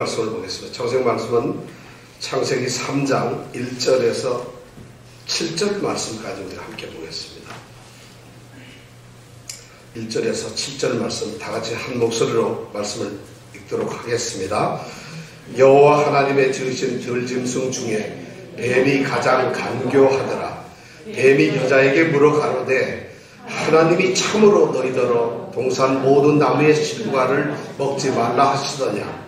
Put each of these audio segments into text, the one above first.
말씀을 보겠습니다. 창세기 말씀은 창세기 3장 1절에서 7절 말씀까지 우리가 함께 보겠습니다. 1절에서 7절 말씀 다 같이 한 목소리로 말씀을 읽도록 하겠습니다. 여호와 하나님의 지으신 들짐승 중에 뱀이 가장 간교하더라. 뱀이 여자에게 물어 가로되 하나님이 참으로 너희더러 동산 모든 나무의 실과를 먹지 말라 하시더냐.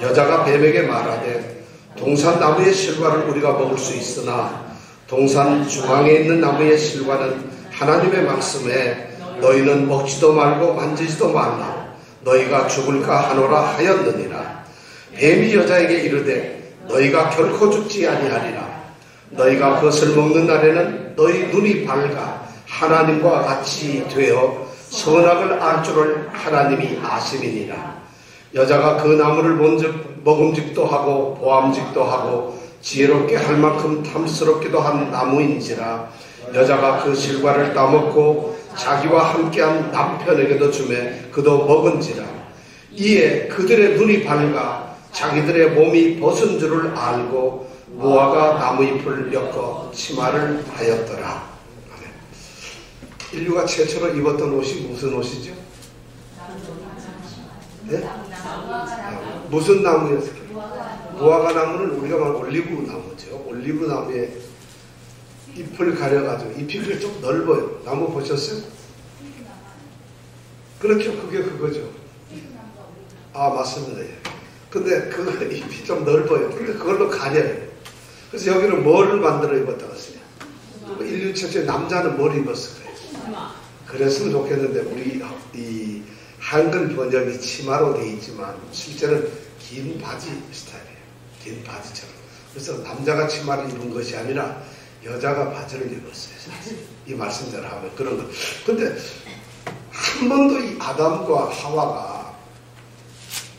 여자가 뱀에게 말하되 동산 나무의 실과를 우리가 먹을 수 있으나 동산 중앙에 있는 나무의 실과는 하나님의 말씀에 너희는 먹지도 말고 만지지도 말라 너희가 죽을까 하노라 하였느니라. 뱀이 여자에게 이르되 너희가 결코 죽지 아니하리라. 너희가 그것을 먹는 날에는 너희 눈이 밝아 하나님과 같이 되어 선악을 알 줄을 하나님이 아심이니라. 여자가 그 나무를 먹음직도 하고 보암직도 하고 지혜롭게 할 만큼 탐스럽기도 한 나무인지라. 여자가 그 실과를 따먹고 자기와 함께한 남편에게도 주매 그도 먹은지라. 이에 그들의 눈이 밝아 자기들의 몸이 벗은 줄을 알고 노아가 나무잎을 엮어 치마를 하였더라. 인류가 최초로 입었던 옷이 무슨 옷이죠? 네? 무슨 나무였을까요? 무화과 나무는 우리가 말하는 올리브 나무죠. 올리브 나무에 잎을 가려가지고 잎이 좀 넓어요. 나무 보셨어요? 그렇죠. 그게 그거죠. 아, 맞습니다. 예. 근데 그 잎이 좀 넓어요. 근데 그걸로 가려요. 그래서 여기는 뭐를 만들어 입었다고 했어요? 인류 최초의 남자는 뭘 입었을 거예요? 그랬으면 좋겠는데 우리 이 한글 번역이 치마로 되어 있지만 실제는 긴 바지 스타일이에요. 긴 바지처럼. 그래서 남자가 치마를 입은 것이 아니라 여자가 바지를 입었어요. 사실. 이 말씀대로 하면 그런 거. 근데 한 번도 이 아담과 하와가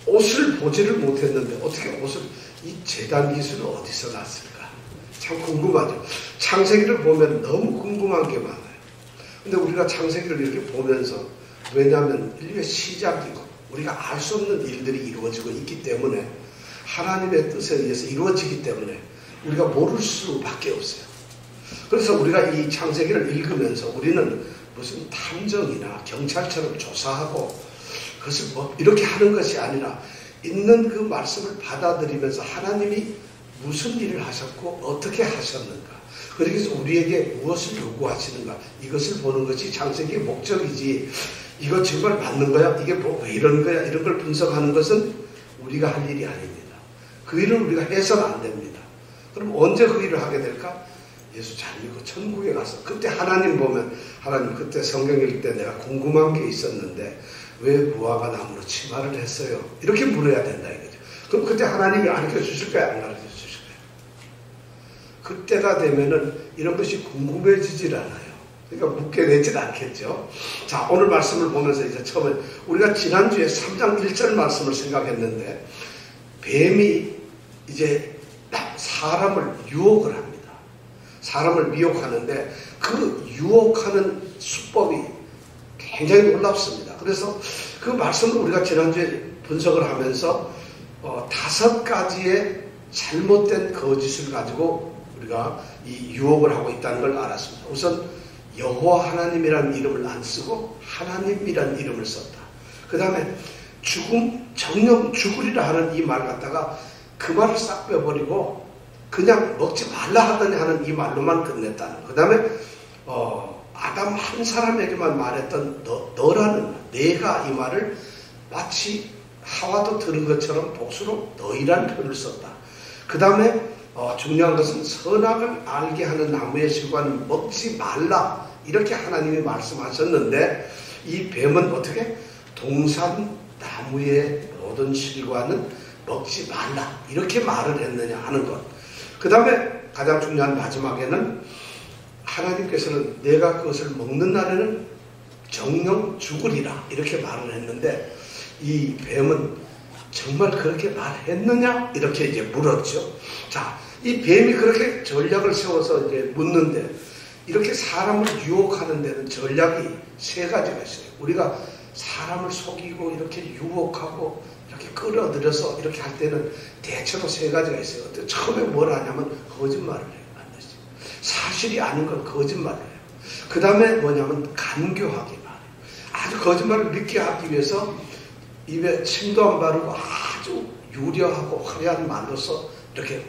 옷을 보지를 못했는데 어떻게 옷을 이 재단 기술을 어디서 났을까? 참 궁금하죠. 창세기를 보면 너무 궁금한 게 많아요. 근데 우리가 창세기를 이렇게 보면서 왜냐하면 인류의 시작이고 우리가 알 수 없는 일들이 이루어지고 있기 때문에 하나님의 뜻에 의해서 이루어지기 때문에 우리가 모를 수밖에 없어요. 그래서 우리가 이 창세기를 읽으면서 우리는 무슨 탐정이나 경찰처럼 조사하고 그것을 뭐 이렇게 하는 것이 아니라 있는 그 말씀을 받아들이면서 하나님이 무슨 일을 하셨고 어떻게 하셨는가, 그래서 우리에게 무엇을 요구하시는가, 이것을 보는 것이 창세기의 목적이지 이거 정말 맞는 거야? 이게 뭐 왜 이런 거야? 이런 걸 분석하는 것은 우리가 할 일이 아닙니다. 그 일을 우리가 해서는 안 됩니다. 그럼 언제 그 일을 하게 될까? 예수 잘 믿고 천국에 가서 그때 하나님 보면 하나님 그때 성경 읽을 때 내가 궁금한 게 있었는데 왜 무화과 나무로 치마를 했어요? 이렇게 물어야 된다 이거죠. 그럼 그때 하나님이 가르쳐 주실 거야? 안 가르쳐 주실 거야? 그때가 되면은 이런 것이 궁금해지질 않아요. 그러니까 묻게 되진 않겠죠. 자, 오늘 말씀을 보면서 이제 처음에 우리가 지난주에 3장 1절 말씀을 생각했는데 뱀이 이제 사람을 유혹을 합니다. 사람을 미혹하는데 그 유혹하는 수법이 굉장히 놀랍습니다. 그래서 그 말씀을 우리가 지난주에 분석을 하면서 5가지의 잘못된 거짓을 가지고 우리가 이 유혹을 하고 있다는 걸 알았습니다. 우선 여호와 하나님이라는 이름을 안 쓰고 하나님이라는 이름을 썼다. 그 다음에 정령 죽으리라 하는 이 말 갖다가 그 말을 싹 빼버리고 그냥 먹지 말라 하더니 하는 이 말로만 끝냈다는. 그 다음에 아담 한 사람에게만 말했던 너라는 말, 내가 이 말을 마치 하와도 들은 것처럼 복수로 너희라는 표현을 썼다. 그 다음에 중요한 것은 선악을 알게 하는 나무의 실과는 먹지 말라 이렇게 하나님이 말씀하셨는데 이 뱀은 어떻게 동산 나무의 모든 실과는 먹지 말라 이렇게 말을 했느냐 하는 것. 그 다음에 가장 중요한 마지막에는 하나님께서는 내가 그것을 먹는 날에는 정령 죽으리라 이렇게 말을 했는데 이 뱀은 정말 그렇게 말했느냐 이렇게 이제 물었죠. 자, 이 뱀이 그렇게 전략을 세워서 이제 묻는데 이렇게 사람을 유혹하는 데는 전략이 3가지가 있어요. 우리가 사람을 속이고 이렇게 유혹하고 이렇게 끌어들여서 이렇게 할 때는 대체로 세 가지가 있어요. 처음에 뭘 하냐면 거짓말을 해요. 반드시. 사실이 아닌 건 거짓말을 해요. 그 다음에 뭐냐면 간교하기 말이에요. 아주 거짓말을 믿게 하기 위해서 입에 침도 안 바르고 아주 유려하고 화려한 말로서 이렇게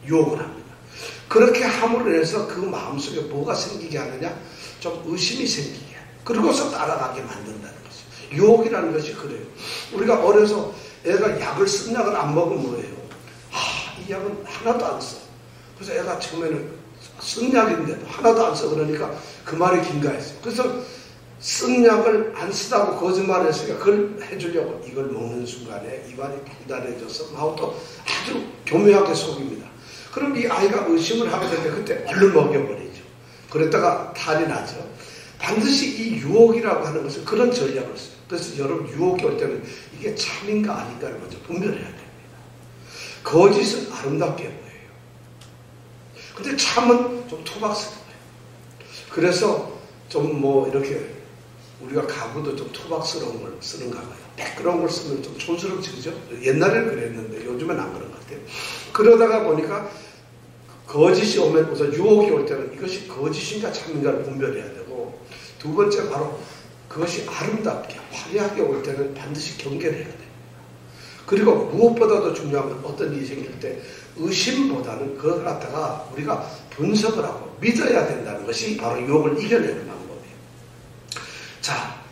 유혹을 합니다. 그렇게 함으로 인해서 그 마음속에 뭐가 생기게 하느냐? 좀 의심이 생기게 해요. 그러고서 따라가게 만든다는 거죠. 유혹이라는 것이 그래요. 우리가 어려서 애가 약을 쓴 약을 안 먹으면 뭐예요? 이 약은 하나도 안 써. 그래서 애가 처음에는 쓴 약인데도 하나도 안 써. 그러니까 그 말이 긴가 했어요. 그래서 쓴 약을 안 쓰다고 거짓말을 했으니까 그걸 해주려고 이걸 먹는 순간에 입안이 달달해져서 하고 또 아주 교묘하게 속입니다. 그럼 이 아이가 의심을 하게 될 때 그때 얼른 먹여버리죠. 그랬다가 탈이 나죠. 반드시 이 유혹이라고 하는 것은 그런 전략을 써요. 그래서 여러분 유혹이 올 때는 이게 참인가 아닌가를 먼저 분별해야 됩니다. 거짓은 아름답게 보여요. 근데 참은 좀 토박스러워요. 그래서 좀 뭐 이렇게 우리가 가구도 좀 토박스러운 걸 쓰는가 봐요. 매끄러운 걸 쓰면 좀 촌스럽지, 그죠? 옛날에는 그랬는데 요즘엔 안 그런 것 같아요. 그러다가 보니까 거짓이 오면 우선 유혹이 올 때는 이것이 거짓인가 참인가를 분별해야 되고, 두 번째 바로 그것이 아름답게 화려하게 올 때는 반드시 경계를 해야 됩니다. 그리고 무엇보다도 중요한 건 어떤 일이 생길 때 의심보다는 그걸 갖다가 우리가 분석을 하고 믿어야 된다는 것이 바로 유혹을 이겨내는 방법이에요. 자,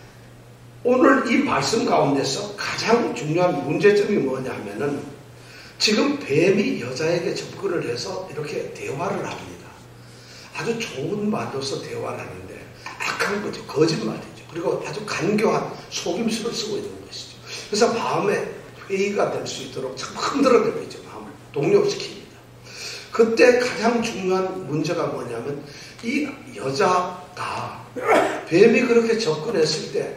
오늘 이 말씀 가운데서 가장 중요한 문제점이 뭐냐 하면은 지금 뱀이 여자에게 접근을 해서 이렇게 대화를 합니다. 아주 좋은 말로서 대화를 하는데 악한 거죠. 거짓말이죠. 그리고 아주 간교한 속임수를 쓰고 있는 것이죠. 그래서 마음에 회의가 될 수 있도록 자꾸 흔들어대고 있죠. 마음을 동력시킵니다. 그때 가장 중요한 문제가 뭐냐면 이 여자가 뱀이 그렇게 접근했을 때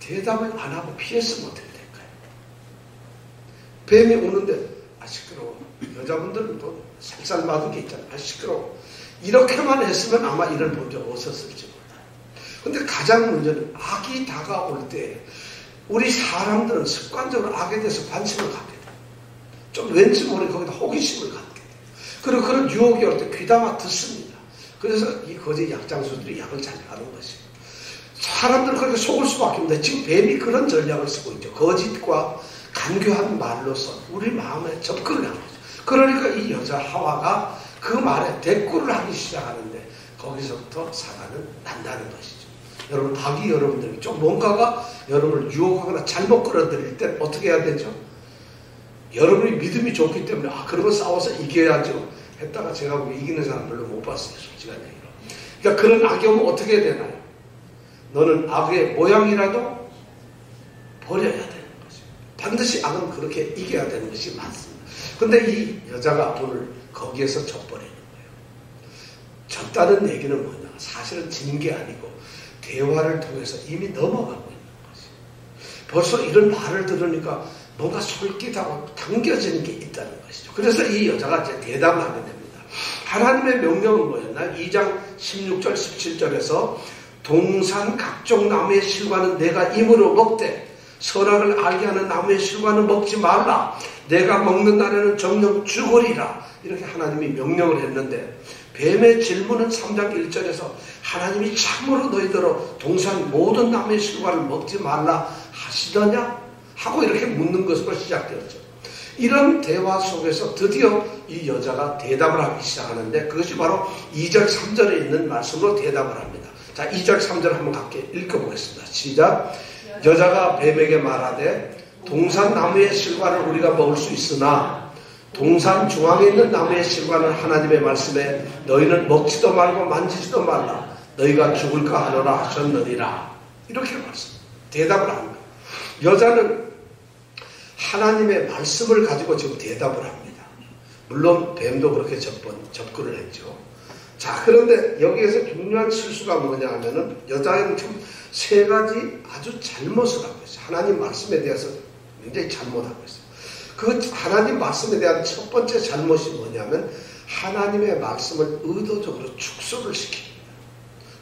대답을 안 하고 피했으면 어떻게 될까요? 뱀이 오는데 시끄러워. 여자분들은 또 살살맞은 게 있잖아요. 시끄러워. 이렇게만 했으면 아마 이런 문제 없었을지 몰라요. 근데 가장 문제는 악이 다가올 때 우리 사람들은 습관적으로 악에 대해서 관심을 갖게 돼요. 좀 왠지 모르게 거기다 호기심을 갖게 돼요. 그리고 그런 유혹이 올 때 귀담아 듣습니다. 그래서 이 거짓 약장수들이 약을 잘 하는 것이에요. 사람들은 그렇게 속을 수밖에 없는데 지금 뱀이 그런 전략을 쓰고 있죠. 거짓과 간교한 말로서 우리 마음에 접근을 한 거죠. 그러니까 이 여자 하와가 그 말에 대꾸를 하기 시작하는데 거기서부터 사단은 난다는 것이죠. 여러분, 악이 여러분들에게 좀 뭔가가 여러분을 유혹하거나 잘못 끌어들일 때 어떻게 해야 되죠? 여러분이 믿음이 좋기 때문에 그러면 싸워서 이겨야죠 했다가 제가 보기 이기는 사람 별로 못 봤어요. 솔직한 얘기로. 그러니까 그런 악이 오면 어떻게 해야 되나요? 너는 악의 모양이라도 버려야 되는 거죠. 반드시 악은 그렇게 이겨야 되는 것이 맞습니다. 근데 이 여자가 오늘 거기에서 져버리는 거예요. 졌다는 얘기는 뭐냐? 사실은 지는 게 아니고 대화를 통해서 이미 넘어가고 있는 거죠. 벌써 이런 말을 들으니까 뭔가 솔깃하고 당겨지는 게 있다는 것이죠. 그래서 이 여자가 이제 대답을 하게 됩니다. 하나님의 명령은 뭐였나요? 2장 16절 17절에서 동산 각종 나무의 실과는 내가 임으로 먹되 선악을 알게 하는 나무의 실과는 먹지 말라. 내가 먹는 날에는 정녕 죽으리라. 이렇게 하나님이 명령을 했는데 뱀의 질문은 3장 1절에서 하나님이 참으로 너희들로 동산 모든 나무의 실과를 먹지 말라 하시더냐? 하고 이렇게 묻는 것으로 시작되었죠. 이런 대화 속에서 드디어 이 여자가 대답을 하기 시작하는데 그것이 바로 2절 3절에 있는 말씀으로 대답을 합니다. 자, 2절 3절 한번 함께 읽어보겠습니다. 시작. 여자가 뱀에게 말하되 동산 나무의 실과를 우리가 먹을 수 있으나 동산 중앙에 있는 나무의 실과는 하나님의 말씀에 너희는 먹지도 말고 만지지도 말라. 너희가 죽을까 하노라 하셨느니라. 이렇게 대답을 합니다. 여자는 하나님의 말씀을 가지고 지금 대답을 합니다. 물론 뱀도 그렇게 접근을 했죠. 자, 그런데 여기에서 중요한 실수가 뭐냐 하면은 여자는 좀 세 가지 아주 잘못을 하고 있어요. 하나님 말씀에 대해서 굉장히 잘못하고 있어요. 그 하나님 말씀에 대한 첫 번째 잘못이 뭐냐면 하나님의 말씀을 의도적으로 축소를 시킵니다.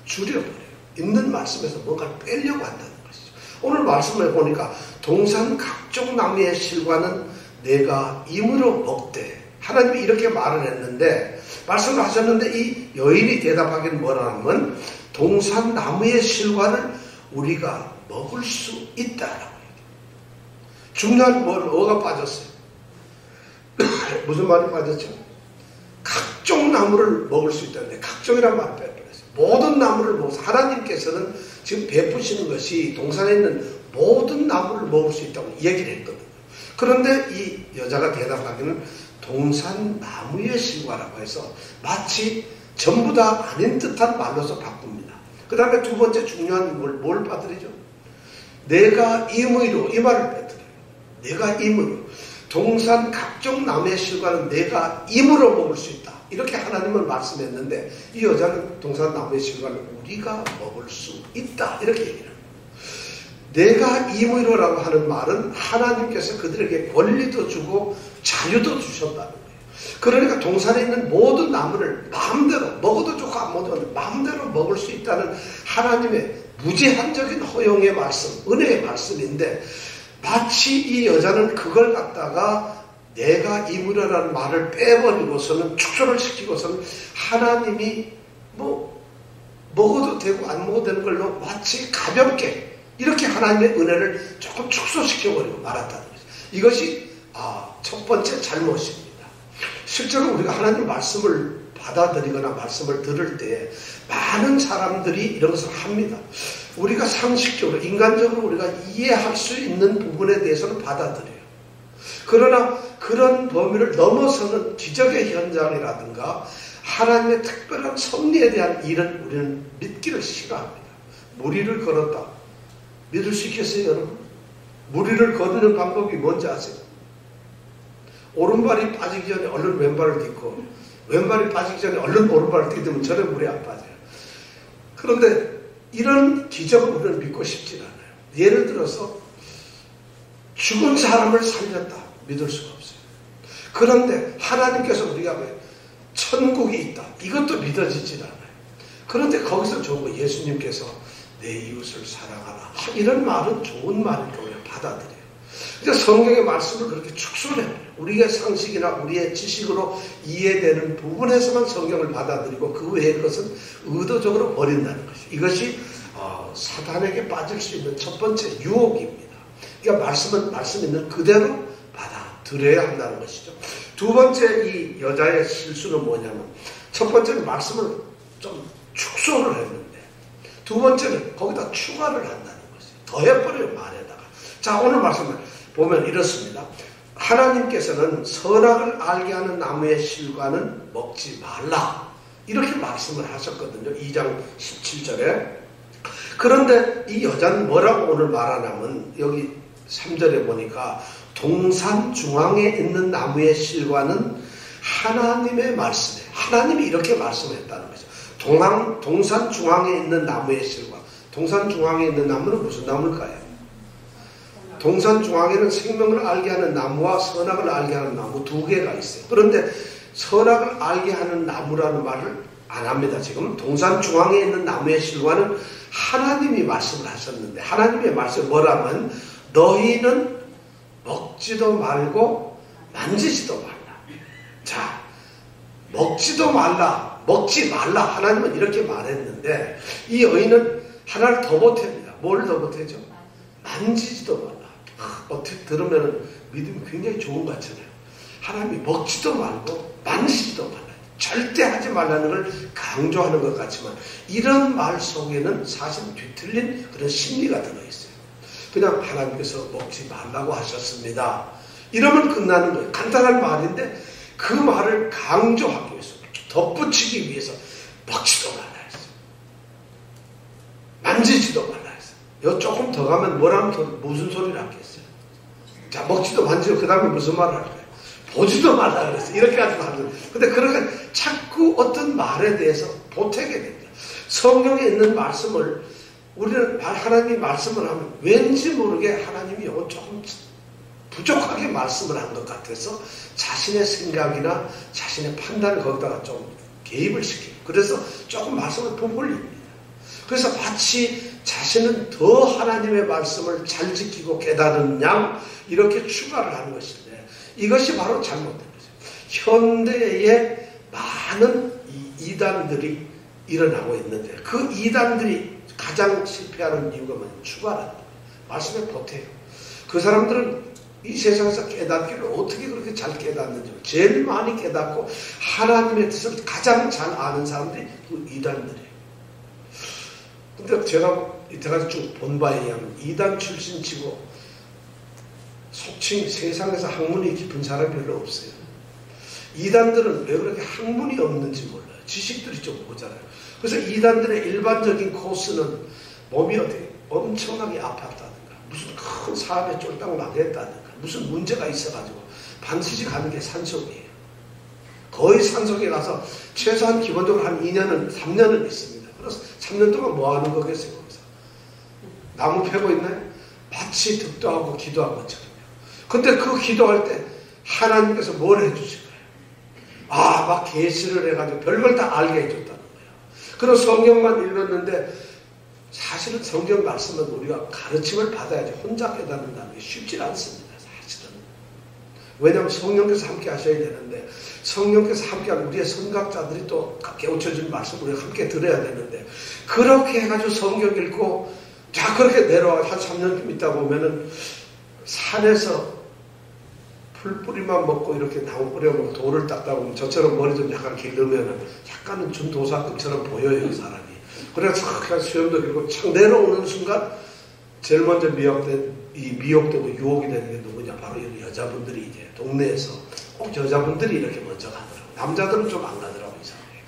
줄여버려요. 있는 말씀에서 뭔가를 빼려고 한다는 것이죠. 오늘 말씀을 보니까 동산 각종 나무의 실과는 내가 임으로 먹되, 하나님이 이렇게 말을 했는데, 말씀을 하셨는데 이 여인이 대답하기는 뭐라 하면 동산 나무의 실과를 우리가 먹을 수 있다라고. 중요한 뭐가 빠졌어요? 무슨 말이 빠졌죠? 각종 나무를 먹을 수 있다는데, 각종이란 말을 빼버렸어요. 모든 나무를 먹어서 하나님께서는 지금 베푸시는 것이 동산에 있는 모든 나무를 먹을 수 있다고 얘기를 했거든요. 그런데 이 여자가 대답하기는 동산 나무의 실과라고 해서 마치 전부 다 아닌 듯한 말로서 바꿉니다. 그 다음에 두 번째 중요한 뭘 빠뜨리죠? 내가 임의로, 이 말을 빼뜨려요. 내가 임의로. 동산 각종 나무의 실과는 내가 임으로 먹을 수 있다. 이렇게 하나님은 말씀했는데, 이 여자는 동산 나무의 실과를 우리가 먹을 수 있다. 이렇게 얘기를 합니다. 내가 임의로라고 하는 말은 하나님께서 그들에게 권리도 주고 자유도 주셨다는 거예요. 그러니까 동산에 있는 모든 나무를 마음대로, 먹어도 좋고 안 먹어도 마음대로 먹을 수 있다는 하나님의 무제한적인 허용의 말씀, 은혜의 말씀인데, 마치 이 여자는 그걸 갖다가 내가 임의로라는 말을 빼버리고서는, 축소를 시키고서는 하나님이 먹어도 되고 안 먹어도 되는 걸로 마치 가볍게 이렇게 하나님의 은혜를 조금 축소시켜버리고 말았다는 거죠. 이것이 첫 번째 잘못입니다. 실제로 우리가 하나님 말씀을 받아들이거나 말씀을 들을 때 많은 사람들이 이런 것을 합니다. 우리가 상식적으로, 인간적으로 우리가 이해할 수 있는 부분에 대해서는 받아들여요. 그러나 그런 범위를 넘어서는 기적의 현장이라든가 하나님의 특별한 섭리에 대한 일은 우리는 믿기를 싫어합니다. 무리를 걸었다. 믿을 수 있겠어요, 여러분? 무리를 거두는 방법이 뭔지 아세요? 오른발이 빠지기 전에 얼른 왼발을 딛고, 왼발이 빠지기 전에 얼른 오른발을 딛으면 전혀 물에 안 빠져요. 그런데 이런 기적을 우리는 믿고 싶지 않아요. 예를 들어서 죽은 사람을 살렸다. 믿을 수가 없어요. 그런데 하나님께서 우리가 왜 천국이 있다. 이것도 믿어지질 않아요. 그런데 거기서 좋은 거, 예수님께서 내 이웃을 사랑하라. 이런 말은 좋은 말이니까 우리가 받아들여요. 그러니까 성경의 말씀을 그렇게 축소해요. 우리의 상식이나 우리의 지식으로 이해되는 부분에서만 성경을 받아들이고 그 외의 것은 의도적으로 버린다는 것이죠. 이것이 사단에게 빠질 수 있는 첫 번째 유혹입니다. 그러니까 말씀 있는 그대로 받아들여야 한다는 것이죠. 두 번째 이 여자의 실수는 뭐냐면, 첫 번째는 말씀을 좀 축소를 했는데, 두 번째는 거기다 추가를 한다는 것이죠. 더해버려요, 말에다가. 자, 오늘 말씀을 보면 이렇습니다. 하나님께서는 선악을 알게 하는 나무의 실과는 먹지 말라. 이렇게 말씀을 하셨거든요. 2장 17절에. 그런데 이 여자는 뭐라고 오늘 말하냐면, 여기 3절에 보니까 동산 중앙에 있는 나무의 실과는 하나님의 말씀에, 하나님이 이렇게 말씀했다는 거죠. 동산 중앙에 있는 나무의 실과. 동산 중앙에 있는 나무는 무슨 나무일까요? 동산 중앙에는 생명을 알게 하는 나무와 선악을 알게 하는 나무 두 개가 있어요. 그런데 선악을 알게 하는 나무라는 말을 안 합니다. 지금 동산 중앙에 있는 나무의 실과는 하나님이 말씀을 하셨는데, 하나님의 말씀이 뭐라면 너희는 먹지도 말고 만지지도 말라. 자, 먹지도 말라, 먹지 말라. 하나님은 이렇게 말했는데 이 여인은 하나를 더 보탭니다. 뭘 더 보태죠? 만지지도 말라. 어떻게 들으면 믿음이 굉장히 좋은 것 같잖아요. 하나님이 먹지도 말고 만지지도 말라. 절대 하지 말라는 걸 강조하는 것 같지만 이런 말 속에는 사실 뒤틀린 그런 심리가 들어있어요. 그냥 하나님께서 먹지 말라고 하셨습니다. 이러면 끝나는 거예요. 간단한 말인데 그 말을 강조하기 위해서, 덧붙이기 위해서 먹지도 말라 했어요. 만지지도 말라 했어요. 요 조금 더 가면 뭐라면 무슨 소리를 하겠어요? 자, 먹지도 만지고 그 다음에 무슨 말을 할까요? 보지도 말라 그랬어요. 이렇게 가지고 하는 거예요. 근데 그러니까 자꾸 어떤 말에 대해서 보태게 됩니다. 성경에 있는 말씀을 우리는 하나님이 말씀을 하면 왠지 모르게 하나님이 이거 조금 부족하게 말씀을 한 것 같아서 자신의 생각이나 자신의 판단을 거기다가 좀 개입을 시켜요. 그래서 조금 말씀을 부풀립니다. 그래서 마치 자신은 더 하나님의 말씀을 잘 지키고 깨달은 양 이렇게 추가를 하는 것인데 이것이 바로 잘못된 거죠. 현대에 많은 이단들이 일어나고 있는데 그 이단들이 가장 실패하는 이유가 뭐냐면 추가라는 거예요. 말씀에 보태요. 그 사람들은 이 세상에서 깨닫기를 어떻게 그렇게 잘 깨닫는지 제일 많이 깨닫고 하나님의 뜻을 가장 잘 아는 사람들이 그 이단들이에요. 근데 제가 이때까지 쭉 본 바에 의하면 이단 출신치고 속칭 세상에서 학문이 깊은 사람이 별로 없어요. 이단들은 왜 그렇게 학문이 없는지 몰라요. 지식들이 좀 모자라요. 그래서 이단들의 일반적인 코스는 몸이 어떻게 엄청나게 아팠다든가 무슨 큰 사업에 쫄딱 나겠다든가 무슨 문제가 있어가지고 반드시 가는 게 산속이에요. 거의 산속에 가서 최소한 기본적으로 한 2년은 3년은 있습니다. 그래서 3년 동안 뭐 하는 거겠어요? 거기서 나무 패고 있나요? 마치 득도하고 기도한 것처럼요. 근데 그 기도할 때 하나님께서 뭘 해주실 거예요? 막 계시를 해가지고 별걸 다 알게 해줬다는 거예요. 그리고 성경만 읽었는데 사실은 성경 말씀은 우리가 가르침을 받아야지 혼자 깨닫는다는 게 쉽지 않습니다. 사실은. 왜냐하면 성령께서 함께 하셔야 되는데 성령께서 함께하는 우리의 선각자들이 또 깨우쳐준 말씀을 우리가 함께 들어야 되는데 그렇게 해가지고 성경 읽고 자 그렇게 내려와 한 3년쯤 있다 보면은 산에서 풀뿌리만 먹고 이렇게 나무 뿌려 먹고 돌을 닦다 보면 저처럼 머리 좀 약간 길르면은 약간은 준도사급처럼 보여요 이 사람이. 그래서 그냥 수염도 길고 착 내려오는 순간 제일 먼저 미혹되고 유혹이 되는 게 누구냐? 바로 여자분들이 이제 동네에서 꼭 여자분들이 이렇게 먼저 가더라고요. 남자들은 좀 안 가더라고요. 이상하게.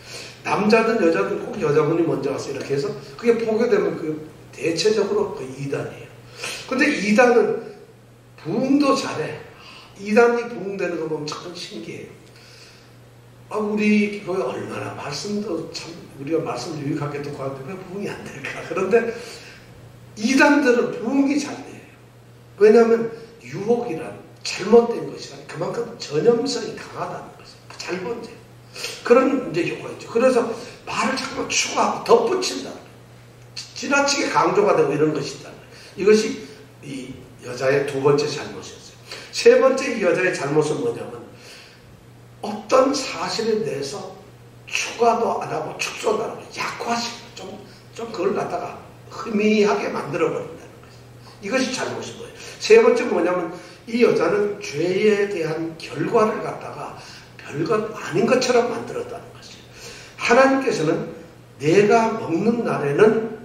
남자든 여자든 꼭 여자분이 먼저 가서 이렇게 해서 그게 포교되면 그 대체적으로 그 이단이에요. 근데 이단은 부흥도 잘해. 이단이 부흥되는 거 보면 참 신기해요. 우리 교회 얼마나 말씀도 참 우리가 말씀 유익하게 듣고 하는데 왜 부흥이 안 될까? 그런데 이단들은 부흥이 잘 돼요. 왜냐하면 유혹이란 잘못된 것이란 그만큼 전염성이 강하다는 거죠. 잘못된 그런 이제 효과가 있죠. 그래서 말을 자꾸 추가하고 덧붙인다. 지나치게 강조가 되고 이런 것이 있다. 이것이 이 여자의 두 번째 잘못이었어요. 세 번째 이 여자의 잘못은 뭐냐면 어떤 사실에 대해서 추가도 안 하고 축소도 안 하고 약화시키고 좀 그걸 갖다가 희미하게 만들어버린다는 거죠. 이것이 잘못인 거예요. 세 번째 뭐냐면 이 여자는 죄에 대한 결과를 갖다가 별것 아닌 것처럼 만들었다는 것이에요. 하나님께서는 내가 먹는 날에는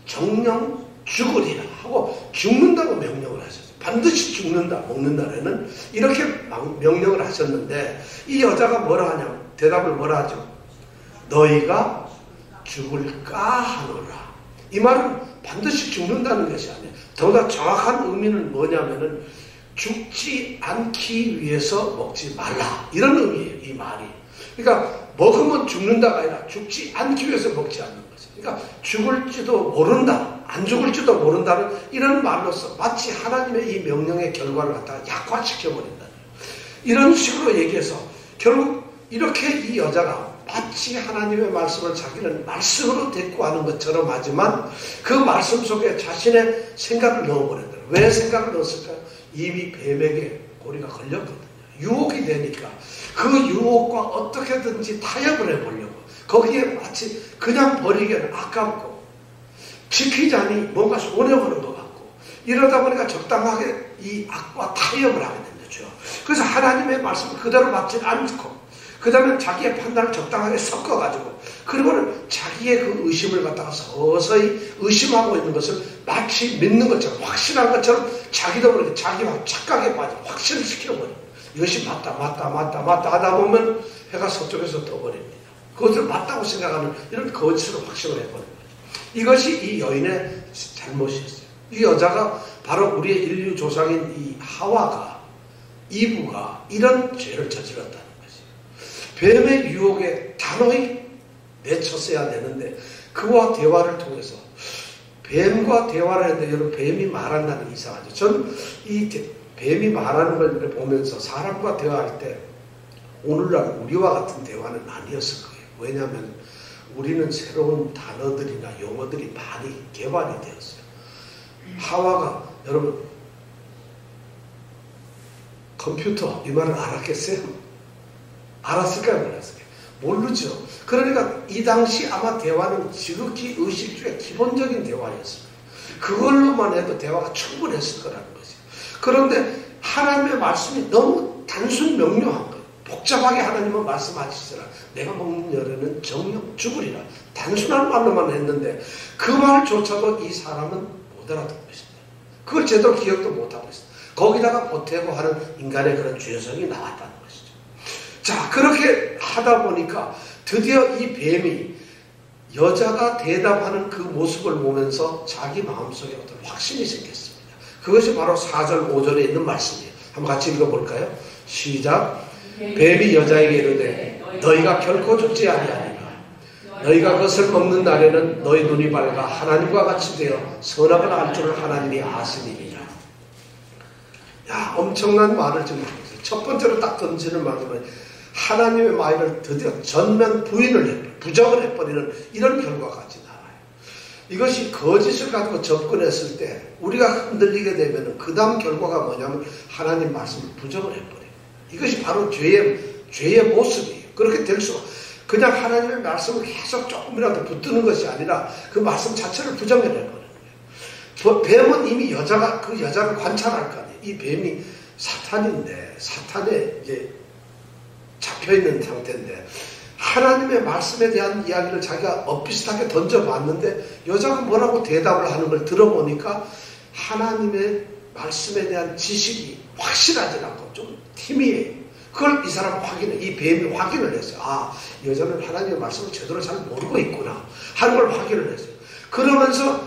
정령 죽으리라 하고 죽는다고 명령을 하셨어요. 반드시 죽는다 먹는 날에는 이렇게 명령을 하셨는데 이 여자가 뭐라 하냐면 대답을 뭐라 하죠? 너희가 죽을까 하노라. 이 말은 반드시 죽는다는 것이 아니에요. 더더 정확한 의미는 뭐냐면은 죽지 않기 위해서 먹지 말라 이런 의미예요. 이 말이. 그러니까 먹으면 죽는다가 아니라 죽지 않기 위해서 먹지 않는 거죠. 그러니까 죽을지도 모른다, 안 죽을지도 모른다는 이런 말로서 마치 하나님의 이 명령의 결과를 갖다가 약화시켜버린다. 이런 식으로 얘기해서 결국 이렇게 이 여자가 마치 하나님의 말씀을 자기는 말씀으로 대꾸하는 것처럼 하지만 그 말씀 속에 자신의 생각을 넣어버린다. 왜 생각을 넣었을까요? 이미 뱀에게 고리가 걸렸거든요. 유혹이 되니까 그 유혹과 어떻게든지 타협을 해보려고 거기에 마치 그냥 버리기에는 아깝고 지키자니 뭔가 손해보는 것 같고 이러다 보니까 적당하게 이 악과 타협을 하게 된 거죠. 그래서 하나님의 말씀을 그대로 받지 않고 그 다음에 자기의 판단을 적당하게 섞어가지고 그리고는 자기의 그 의심을 갖다가 서서히 의심하고 있는 것을 마치 믿는 것처럼 확신한 것처럼 자기도 모르게 자기와 착각에 빠져 확신을 시켜버려요. 이것이 맞다 하다 보면 해가 서쪽에서 떠버립니다. 그것을 맞다고 생각하는 이런 거짓으로 확신을 해버린 거죠. 이것이 이 여인의 잘못이었어요. 이 여자가 바로 우리의 인류 조상인 이 하와가 이브가 이런 죄를 저질렀다는 거죠. 뱀의 유혹에 단호히 내쳤어야 되는데 그와 대화를 통해서 뱀과 대화를 했는데 여러분 뱀이 말한다는 게 이상하죠. 저는 이 뱀이 말하는 걸 보면서 사람과 대화할 때 오늘날 우리와 같은 대화는 아니었을 거예요. 왜냐하면 우리는 새로운 단어들이나 용어들이 많이 개발이 되었어요. 하와가 여러분 컴퓨터 이 말을 알았겠어요? 알았을까요? 몰랐을까요? 모르죠. 그러니까 이 당시 아마 대화는 지극히 의식 중에 기본적인 대화였습니다. 그걸로만 해도 대화가 충분했을 거라는 거죠. 그런데 하나님의 말씀이 너무 단순 명료한 거예요. 복잡하게 하나님은 말씀하시더라. 내가 먹는 열에는 정령 죽으리라. 단순한 말로만 했는데 그 말조차도 이 사람은 못 알아듣고 있습니다. 그걸 제대로 기억도 못하고 있습니다. 거기다가 보태고 하는 인간의 그런 죄성이 나왔다는 것이죠. 자, 그렇게 하다 보니까 드디어 이 뱀이 여자가 대답하는 그 모습을 보면서 자기 마음속에 어떤 확신이 생겼습니다. 그것이 바로 4절 5절에 있는 말씀이에요. 한번 같이 읽어볼까요? 시작. 뱀이 여자에게 이르되 너희가 결코 죽지 아니하리라. 너희가 그것을 먹는 날에는 너희 눈이 밝아 하나님과 같이 되어 선악을 알 줄을 하나님이 아시니라. 야, 엄청난 말을 지금 하고 있어요. 첫 번째로 딱 던지는 말은 하나님의 말을 드디어 전면 부정을 해버리는 이런 결과까지 나와요. 이것이 거짓을 가지고 접근했을 때 우리가 흔들리게 되면 그 다음 결과가 뭐냐면 하나님 말씀을 부정을 해버려요. 이것이 바로 죄의 모습이에요. 그렇게 될 수가 그냥 하나님의 말씀을 계속 조금이라도 붙드는 것이 아니라 그 말씀 자체를 부정해버리는 거예요. 뱀은 이미 그 여자를 관찰할 거 아니에요. 이 뱀이 사탄인데 사탄에 이제 잡혀있는 상태인데 하나님의 말씀에 대한 이야기를 자기가 엇비슷하게 던져봤는데 여자가 뭐라고 대답을 하는 걸 들어보니까 하나님의 말씀에 대한 지식이 확실하지 않고 좀 희미해요. 그걸 이 사람 이 뱀이 확인을 했어요. 아, 여자는 하나님의 말씀을 제대로 잘 모르고 있구나 하는 걸 확인을 했어요. 그러면서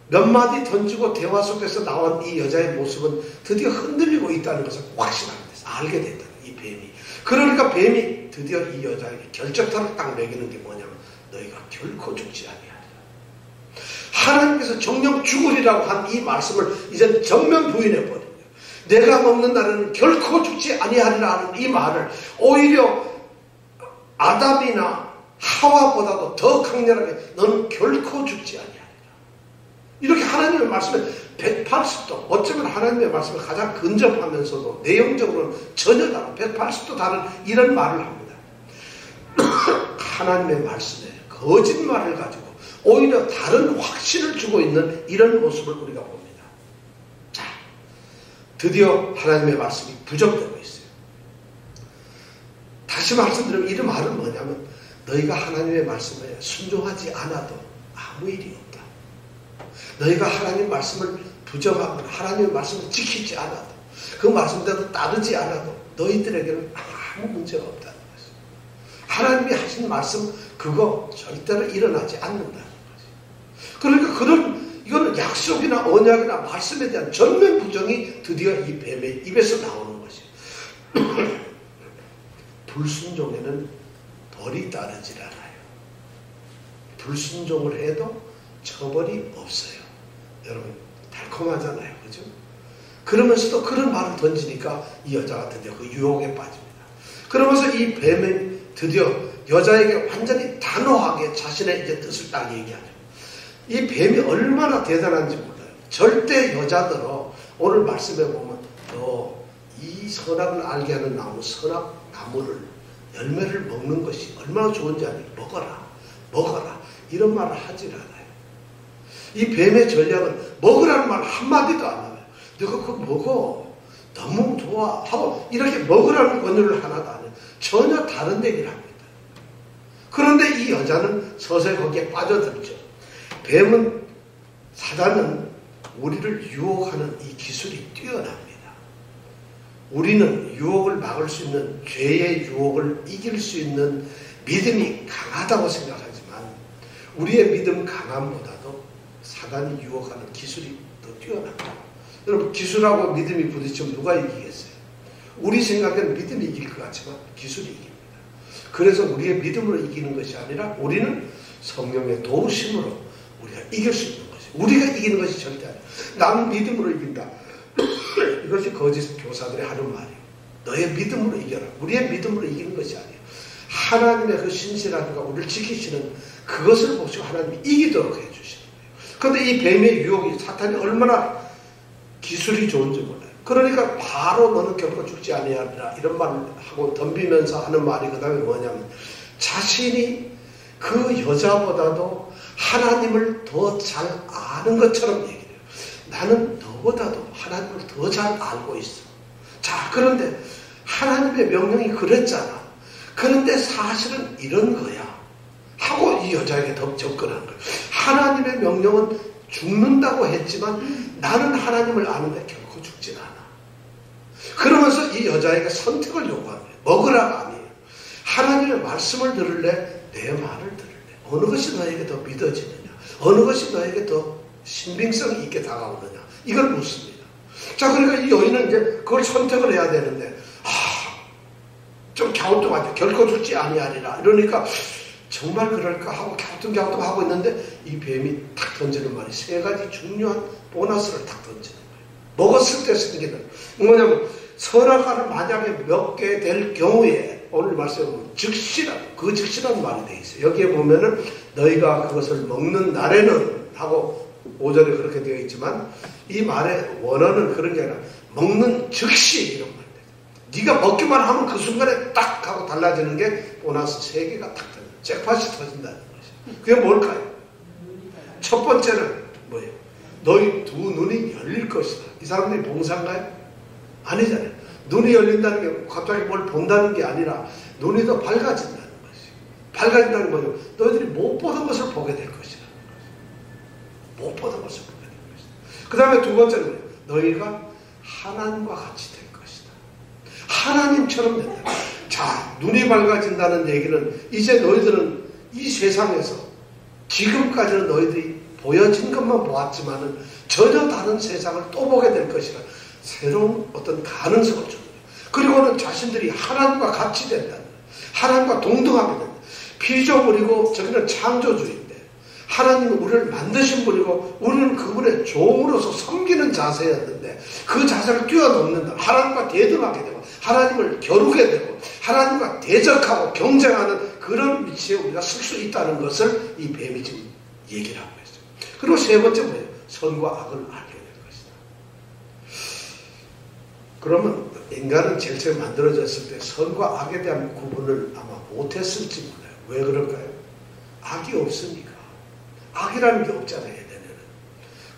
몇 마디 던지고 대화 속에서 나온 이 여자의 모습은 드디어 흔들리고 있다는 것을 확신하게 됐어요. 알게 됐다. 이 뱀이. 그러니까 뱀이 드디어 이 여자에게 결정타를 딱 매기는 게 뭐냐면 너희가 결코 죽지 아니하리라. 하나님께서 정령 죽으리라고 한 이 말씀을 이제 정면 부인해버린 거예요. 내가 먹는 날에는 결코 죽지 아니하리라 하는 이 말을 오히려 아담이나 하와보다도 더 강렬하게 너는 결코 죽지 아니하리라. 이렇게 하나님의 말씀에 180도 어쩌면 하나님의 말씀을 가장 근접하면서도 내용적으로는 전혀 다른 180도 다른 이런 말을 합니다. 하나님의 말씀에 거짓말을 가지고 오히려 다른 확신을 주고 있는 이런 모습을 우리가 봅니다. 자, 드디어 하나님의 말씀이 부정되고 있어요. 다시 말씀드리면 이 말은 뭐냐면 너희가 하나님의 말씀에 순종하지 않아도 아무 일이 없다. 너희가 하나님 말씀을 부정하거나 하나님의 말씀을 지키지 않아도 그 말씀대로 따르지 않아도 너희들에게는 아무 문제가 없다는 것이죠. 하나님이 하신 말씀 그거 절대로 일어나지 않는다는 거죠. 그러니까 이거는 약속이나 언약이나 말씀에 대한 전면 부정이 드디어 이 뱀의 입에서 나오는 것이에요. 불순종에는 벌이 따르질 않아요. 불순종을 해도 처벌이 없어요. 여러분 달콤하잖아요. 그죠? 그러면서도 그런 말을 던지니까 이 여자가 드디어 그 유혹에 빠집니다. 그러면서 이 뱀은 드디어 여자에게 완전히 단호하게 자신의 이제 뜻을 딱 얘기하죠. 이 뱀이 얼마나 대단한지 몰라요. 절대 여자들어 오늘 말씀에 보면 너 이 선악을 알게 하는 나무 선악 나무를 열매를 먹는 것이 얼마나 좋은지 아니 먹어라 이런 말을 하질 않아요. 이 뱀의 전략은 먹으라는 말 한마디도 안 하고요. 너가 그거 먹어. 너무 좋아. 하고 이렇게 먹으라는 권유를 하나도 안 해요. 전혀 다른 얘기를 합니다. 그런데 이 여자는 서서히 거기에 빠져들죠. 사단은 우리를 유혹하는 이 기술이 뛰어납니다. 우리는 유혹을 막을 수 있는 죄의 유혹을 이길 수 있는 믿음이 강하다고 생각하지만 우리의 믿음 강함보다도 사단이 유혹하는 기술이 더 뛰어납니다. 여러분 기술하고 믿음이 부딪히면 누가 이기겠어요? 우리 생각에는 믿음이 이길 것 같지만 기술이 이깁니다. 그래서 우리의 믿음으로 이기는 것이 아니라 우리는 성령의 도우심으로 우리가 이길 수 있는 것이 우리가 이기는 것이 절대 아니에요. 나는 믿음으로 이긴다. 이것이 거짓 교사들이 하는 말이에요. 너의 믿음으로 이겨라. 우리의 믿음으로 이기는 것이 아니에요. 하나님의 그 신실함과 우리를 지키시는 그것을 보시고 하나님이 이기도록 해주시는 거예요. 그런데 이 뱀의 유혹이 사탄이 얼마나 기술이 좋은지 몰라요. 그러니까 바로 너는 결코 죽지 아니하리라 이런 말을 하고 덤비면서 하는 말이 그 다음에 뭐냐면 자신이 그 여자보다도 하나님을 더 잘 아는 것처럼 얘기해요. 나는 너보다도 하나님을 더 잘 알고 있어. 자, 그런데 하나님의 명령이 그랬잖아. 그런데 사실은 이런 거야 하고 이 여자에게 더 접근한 거예요. 하나님의 명령은 죽는다고 했지만 나는 하나님을 아는데 결코 죽진 않아. 그러면서 이 여자에게 선택을 요구하는 거예요. 먹으라가 아니에요. 하나님의 말씀을 들을래? 내 말을 들을래? 어느 것이 너에게 더 믿어지느냐? 어느 것이 너에게 더 신빙성이 있게 다가오느냐? 이걸 묻습니다. 자, 그러니까 이 여인은 이제 그걸 선택을 해야 되는데 좀 갸우뚱하죠. 결코 죽지 아니하리라. 이러니까 정말 그럴까 하고 갸우뚱하고 있는데 이 뱀이 탁 던지는 말이 세 가지 중요한 보너스를 탁 던지는 거예요. 먹었을 때 생기는 뭐냐면 선악과를 만약에 먹게 될 경우에 오늘 말씀에 보면 즉시라는 말이 되어 있어요. 여기에 보면은 너희가 그것을 먹는 날에는 하고 5절에 그렇게 되어 있지만 이 말의 원어는 그런 게 아니라 먹는 즉시 이런 말이에요. 네가 먹기만 하면 그 순간에 딱 하고 달라지는 게 보너스 3개가 딱 터져요. 잭팟이 터진다는 것이에요. 그게 뭘까요? 첫 번째는 뭐예요? 너희 두 눈이 열릴 것이다. 이 사람들이 봉사인가요? 아니잖아요. 눈이 열린다는 게 갑자기 뭘 본다는 게 아니라 눈이 더 밝아진다는 것이에요. 밝아진다는 거죠. 너희들이 못 보던 것을 보게 될 것이다. 못 보던 것을 보게 될 것이다. 그 다음에 두 번째는 너희가 하나님과 같이 될 것이다. 하나님처럼 된다. 자, 눈이 밝아진다는 얘기는 이제 너희들은 이 세상에서 지금까지는 너희들이 보여진 것만 보았지만은 전혀 다른 세상을 또 보게 될 것이라 새로운 어떤 가능성을 주는 거예요. 그리고는 자신들이 하나님과 같이 된다는 거예요. 하나님과 동등하게 된다. 피조물이고 저기는 창조주인데 하나님은 우리를 만드신 분이고 우리는 그분의 종으로서 섬기는 자세였는데 그 자세를 뛰어넘는다. 하나님과 대등하게 되고 하나님을 겨루게 되고 하나님과 대적하고 경쟁하는 그런 위치에 우리가 설 수 있다는 것을 이 뱀이 지금 얘기를 하고 있어요. 그리고 세 번째 뭐예요? 선과 악을 알게 될 것이다. 그러면 인간은 제일 처음 만들어졌을 때 선과 악에 대한 구분을 아마 못했을지 몰라요. 왜 그럴까요? 악이 없으니까. 악이라는 게 없잖아요, 에덴에는.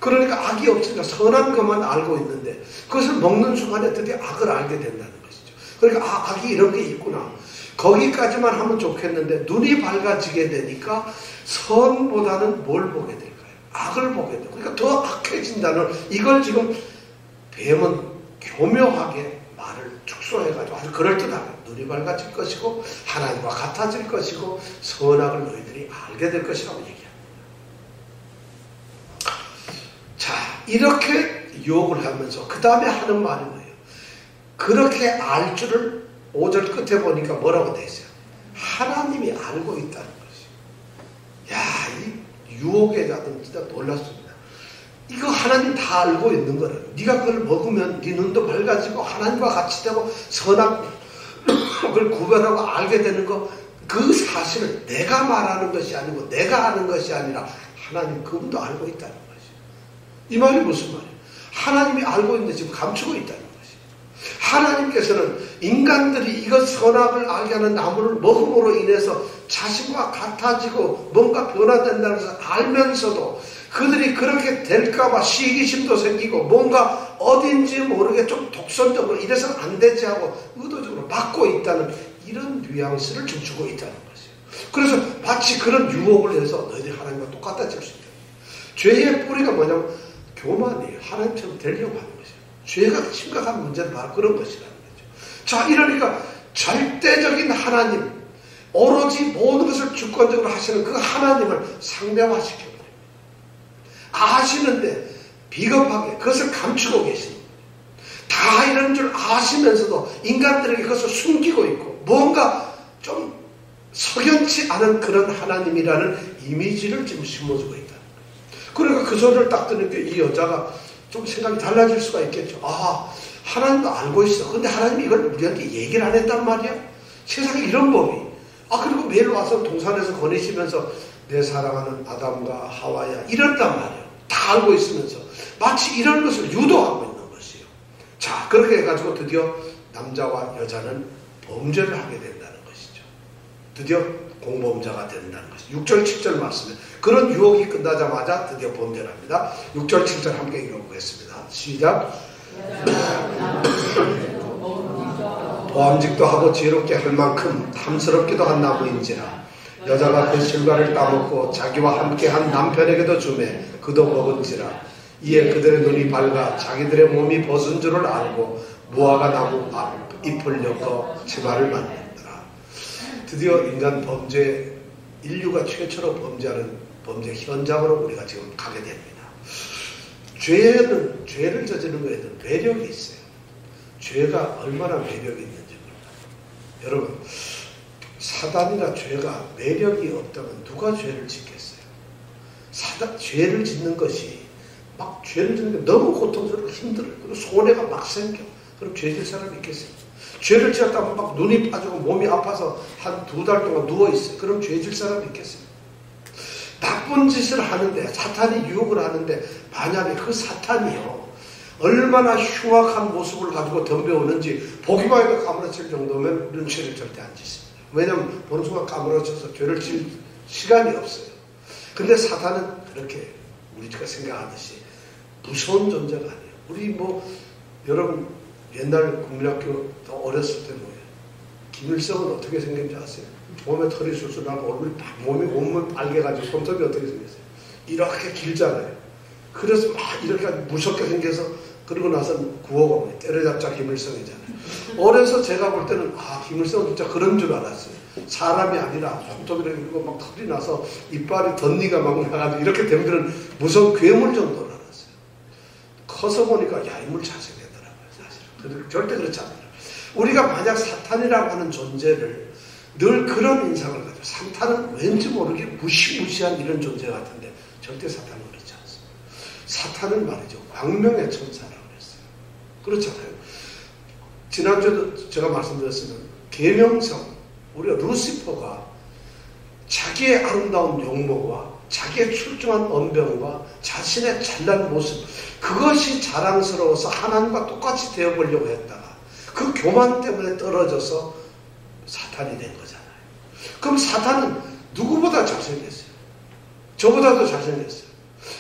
그러니까 악이 없으니까 선한 것만 알고 있는데 그것을 먹는 순간에 드디어 악을 알게 된다는 것이죠. 그러니까 악이 이런 게 있구나. 거기까지만 하면 좋겠는데 눈이 밝아지게 되니까 선보다는 뭘 보게 될까요? 악을 보게 되고 그러니까 더 악해진다는 이걸 지금 뱀은 교묘하게 말을 축소해가지고 아주 그럴듯하게 눈이 밝아질 것이고 하나님과 같아질 것이고 선악을 너희들이 알게 될 것이라고 얘기합니다. 자, 이렇게 유혹을 하면서 그 다음에 하는 말이 뭐예요? 그렇게 알 줄을 5절 끝에 보니까 뭐라고 돼 있어요? 하나님이 알고 있다는 것이. 야, 이 유혹에 자든 진짜 놀랐습니다. 이거 하나님 다 알고 있는 거예요. 네가 그걸 먹으면 네 눈도 밝아지고 하나님과 같이 되고 선악을 구별하고 알게 되는 거, 그 사실을 내가 말하는 것이 아니고 내가 아는 것이 아니라 하나님 그분도 알고 있다는 것이에요. 이 말이 무슨 말이에요? 하나님이 알고 있는데 지금 감추고 있다는 것이에요. 하나님께서는 인간들이 이것 선악을 알게 하는 나무를 먹음으로 인해서 자신과 같아지고 뭔가 변화된다는 것을 알면서도 그들이 그렇게 될까봐 시기심도 생기고 뭔가 어딘지 모르게 좀 독선적으로 이래서는 안 되지 하고 의도적으로 막고 있다는 이런 뉘앙스를 좀 주고 있다는 것이에요. 그래서 마치 그런 유혹을 해서 너희들이 하나님과 똑같아질 수 있다. 죄의 뿌리가 뭐냐면 교만이에요. 하나님처럼 되려고 하는 것이에요. 죄가 심각한 문제는 바로 그런 것이라는 거죠. 자, 이러니까 절대적인 하나님, 오로지 모든 것을 주권적으로 하시는 그 하나님을 상대화시켜버립니다. 아시는데 비겁하게 그것을 감추고 계십니다. 다 이런 줄 아시면서도 인간들에게 그것을 숨기고 있고 뭔가 좀 석연치 않은 그런 하나님이라는 이미지를 지금 심어주고 있다는 거예요. 그러니까 그 소리를 딱 들으니까 이 여자가 좀 생각이 달라질 수가 있겠죠. 아, 하나님도 알고 있어. 근데 하나님이 이걸 우리한테 얘기를 안 했단 말이야? 세상에 이런 법이. 아, 그리고 매일 와서 동산에서 거니시면서 내 사랑하는 아담과 하와야 이랬단 말이에요. 다 알고 있으면서 마치 이런 것을 유도하고 있는 것이에요. 자, 그렇게 해가지고 드디어 남자와 여자는 범죄를 하게 된다는 것이죠. 드디어 공범자가 된다는 것이죠. 6절 7절 말씀에 그런 유혹이 끝나자마자 드디어 범죄를 합니다. 6절 7절 함께 읽어보겠습니다. 시작. 보암직도 하고 지혜롭게 할 만큼 탐스럽기도 한 나무인지라 여자가 그 실과를 따먹고 자기와 함께한 남편에게도 주매 그도 먹은지라 이에 그들의 눈이 밝아 자기들의 몸이 벗은 줄을 알고 무화과 나무 잎을 엮어 치마를 만들더라. 드디어 인간 범죄, 인류가 최초로 범죄하는 범죄 현장으로 우리가 지금 가게 됩니다. 죄를 저지르는 것에는 매력이 있어요. 죄가 얼마나 매력이 있는지 몰라요. 여러분, 사단이나 죄가 매력이 없다면 누가 죄를 짓겠어요? 죄를 짓는 것이 막 죄를 짓는 게 너무 고통스럽고 힘들어요. 그리고 손해가 막 생겨. 그럼 죄 질 사람이 있겠어요? 죄를 지었다면 막 눈이 빠지고 몸이 아파서 한 2달 동안 누워있어요. 그럼 죄 질 사람이 있겠어요? 나쁜 짓을 하는데, 사탄이 유혹을 하는데, 만약에 그 사탄이요, 얼마나 흉악한 모습을 가지고 덤벼오는지 보기만 해도 까무러칠 정도면 우리는 죄를 절대 안 짓습니다. 왜냐하면 보는 순간 까무러쳐서 죄를 질 시간이 없어요. 근데 사탄은 그렇게 우리가 생각하듯이 무서운 존재가 아니에요. 우리 여러분 옛날 국민학교 어렸을 때 뭐예요? 김일성은 어떻게 생긴지 아세요? 몸에 털이 술술하고 몸이 온몸 빨개가지고 손톱이 어떻게 생겼어요? 이렇게 길잖아요. 그래서 막 이렇게 무섭게 생겨서 그러고 나서 구호가 때려잡자 김일성이잖아요. 어려서 제가 볼 때는 김일성은 진짜 그런 줄 알았어요. 사람이 아니라 손톱이 이렇게 막 털이 나서 이빨이 덧니가 막 나가지고 이렇게 되면 무서운 괴물 정도로 알았어요. 커서 보니까 인물 잘생겼더라고요. 사실은. 절대 그렇지 않아요. 우리가 만약 사탄이라고 하는 존재를 늘 그런 인상을 가지고 사탄은 왠지 모르게 무시무시한 이런 존재 같은데 절대 사탄은 그렇지 않습니다. 사탄은 말이죠. 광명의 천사라고 그랬어요. 그렇잖아요. 지난주에도 제가 말씀드렸으면 계명성 우리가 루시퍼가 자기의 아름다운 용모와 자기의 출중한 언변과 자신의 잘난 모습 그것이 자랑스러워서 하나님과 똑같이 되어보려고 했다가 그 교만 때문에 떨어져서 사탄이 된 거잖아요. 그럼 사탄은 누구보다 잘생겼어요. 저보다도 잘생겼어요.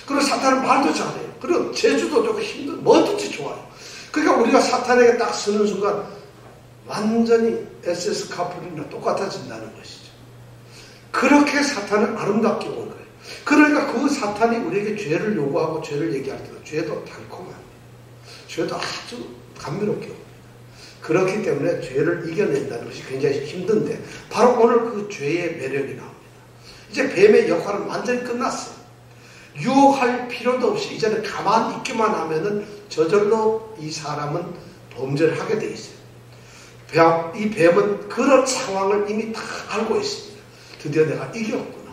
그리고 사탄은 말도 잘해요. 그리고 재주도 좋고 힘도 뭐든지 좋아요. 그러니까 우리가 사탄에게 딱 서는 순간 완전히 SS 카풀이나 똑같아진다는 것이죠. 그렇게 사탄은 아름답게 온 거예요. 그러니까 그 사탄이 우리에게 죄를 요구하고 죄를 얘기할 때도 죄도 달콤합니다. 죄도 아주 감미롭게 옵니다. 그렇기 때문에 죄를 이겨낸다는 것이 굉장히 힘든데 바로 오늘 그 죄의 매력이 나옵니다. 이제 뱀의 역할은 완전히 끝났어요. 유혹할 필요도 없이 이제는 가만히 있기만 하면은 저절로 이 사람은 범죄를 하게 돼 있어요. 이 뱀은 그런 상황을 이미 다 알고 있습니다. 드디어 내가 이겼구나.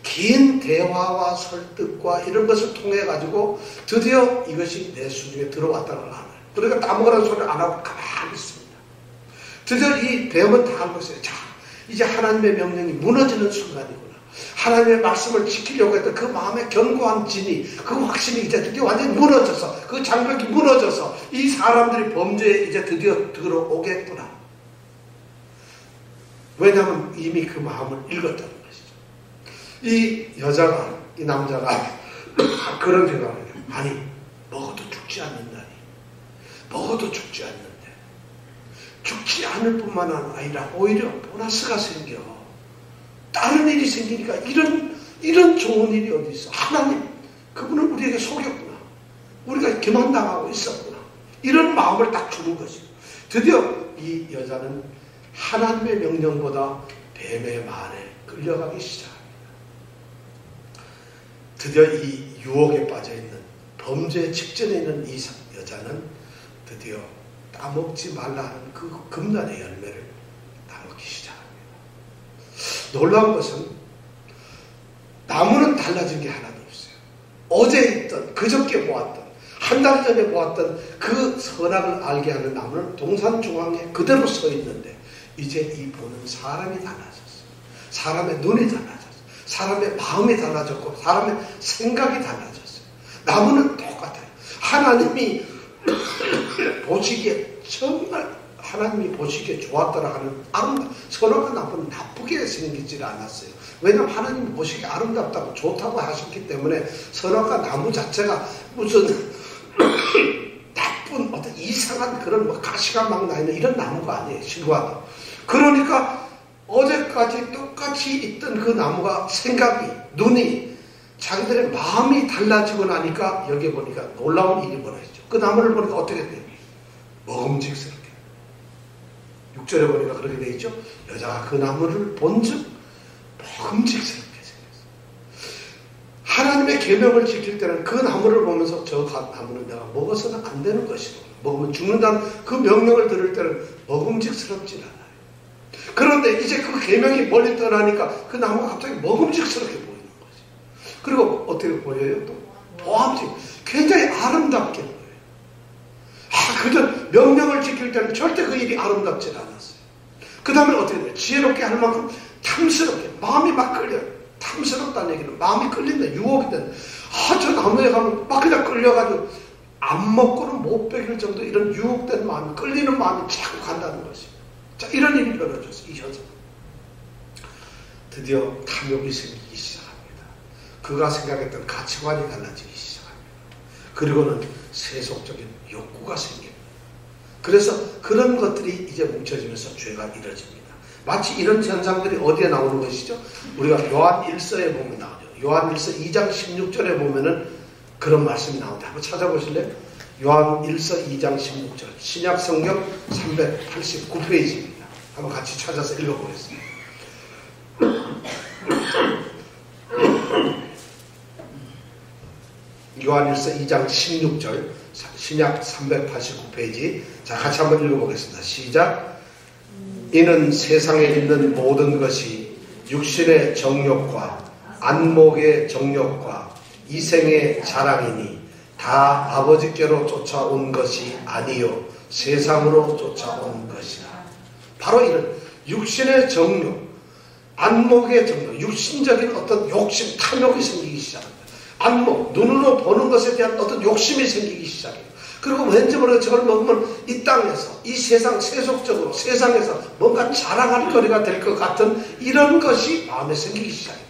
긴 대화와 설득과 이런 것을 통해 가지고 드디어 이것이 내 수중에 들어왔다는 걸 알아요. 그러니까 따먹으라는 소리를 안 하고 가만히 있습니다. 드디어 이 뱀은 다 알고 있어요. 자, 이제 하나님의 명령이 무너지는 순간이구나. 하나님의 말씀을 지키려고 했던 그 마음의 견고한 진이, 그 확신이 이제 드디어 완전히 무너져서, 그 장벽이 무너져서 이 사람들이 범죄에 이제 드디어 들어오겠구나. 왜냐하면 이미 그 마음을 읽었다는 것이죠. 이 여자가, 이 남자가 그런 생각을 해요. 아니, 먹어도 죽지 않는다니. 먹어도 죽지 않는데. 죽지 않을 뿐만 아니라 오히려 보너스가 생겨. 다른 일이 생기니까 이런 좋은 일이 어디 있어. 하나님, 그분은 우리에게 속였구나. 우리가 기만당하고 있었구나. 이런 마음을 딱 주는 것이죠. 드디어 이 여자는 하나님의 명령보다 뱀의 말에 끌려가기 시작합니다. 드디어 이 유혹에 빠져있는 범죄 직전에 있는 이 여자는 드디어 따먹지 말라 하는 그 금단의 열매를 따먹기 시작합니다. 놀라운 것은 나무는 달라진 게 하나도 없어요. 어제 있던, 그저께 보았던, 한 달 전에 보았던 그 선악을 알게 하는 나무는 동산 중앙에 그대로 서 있는데 이제 이 보는 사람이 달라졌어요. 사람의 눈이 달라졌어요. 사람의 마음이 달라졌고 사람의 생각이 달라졌어요. 나무는 똑같아요. 하나님이 보시기에 정말 하나님이 보시기에 좋았더라 하는 아름다운 선악과 나무는 나쁘게 생기지 않았어요. 왜냐하면 하나님이 보시기에 아름답다고 좋다고 하셨기 때문에 선악과 나무 자체가 무슨 나쁜 어떤 이상한 그런 뭐 가시가 막 나있는 이런 나무가 아니에요. 실과도. 그러니까 어제까지 똑같이 있던 그 나무가 생각이 눈이 자기들의 마음이 달라지고 나니까 여기 보니까 놀라운 일이 벌어지죠. 그 나무를 보니까 어떻게 돼요? 먹음직스럽게. 6절에 보니까 그렇게 되어 있죠. 여자가 그 나무를 본즉 먹음직스럽게 생겼어요. 하나님의 계명을 지킬 때는 그 나무를 보면서 저 나무는 내가 먹어서는 안 되는 것이고 먹으면 죽는다는 그 명령을 들을 때는 먹음직스럽지 않아요. 그런데 이제 그 계명이 멀리 떠나니까 그 나무가 갑자기 먹음직스럽게 보이는 거죠. 그리고 어떻게 보여요? 또 보암직, 굉장히 아름답게 보여요. 그저 명령을 지킬 때는 절대 그 일이 아름답지 않았어요. 그 다음에 어떻게 돼요? 지혜롭게 할 만큼 탐스럽게, 마음이 막 끌려요. 탐스럽다는 얘기는 마음이 끌린다, 유혹이 된다. 저 나무에 가면 막 그냥 끌려가지고 안 먹고는 못 베길 정도 이런 유혹된 마음이, 끌리는 마음이 자꾸 간다는 것이에요. 자, 이런 일이 벌어졌어요. 이 여자. 드디어 탐욕이 생기기 시작합니다. 그가 생각했던 가치관이 달라지기 시작합니다. 그리고는 세속적인 욕구가 생깁니다. 그래서 그런 것들이 이제 뭉쳐지면서 죄가 이뤄집니다. 마치 이런 현상들이 어디에 나오는 것이죠? 우리가 요한 1서에 보면 나오죠. 요한 1서 2장 16절에 보면은 그런 말씀이 나오는데 한번 찾아보실래요? 요한 1서 2장 16절 신약 성경 389페이지입니다. 한번 같이 찾아서 읽어보겠습니다. 요한 1서 2장 16절 신약 389페이지 자 같이 한번 읽어보겠습니다. 시작. 이는 세상에 있는 모든 것이 육신의 정욕과 안목의 정욕과 이생의 자랑이니 다 아버지께로 쫓아온 것이 아니요 세상으로 쫓아온 것이라. 바로 이런 육신의 정욕, 안목의 정욕, 육신적인 어떤 욕심, 탐욕이 생기기 시작합니다. 안목, 눈으로 보는 것에 대한 어떤 욕심이 생기기 시작해요. 그리고 왠지 모르게 저걸 먹으면 이 땅에서, 이 세상 세속적으로, 세상에서 뭔가 자랑할 거리가 될 것 같은 이런 것이 마음에 생기기 시작합니다.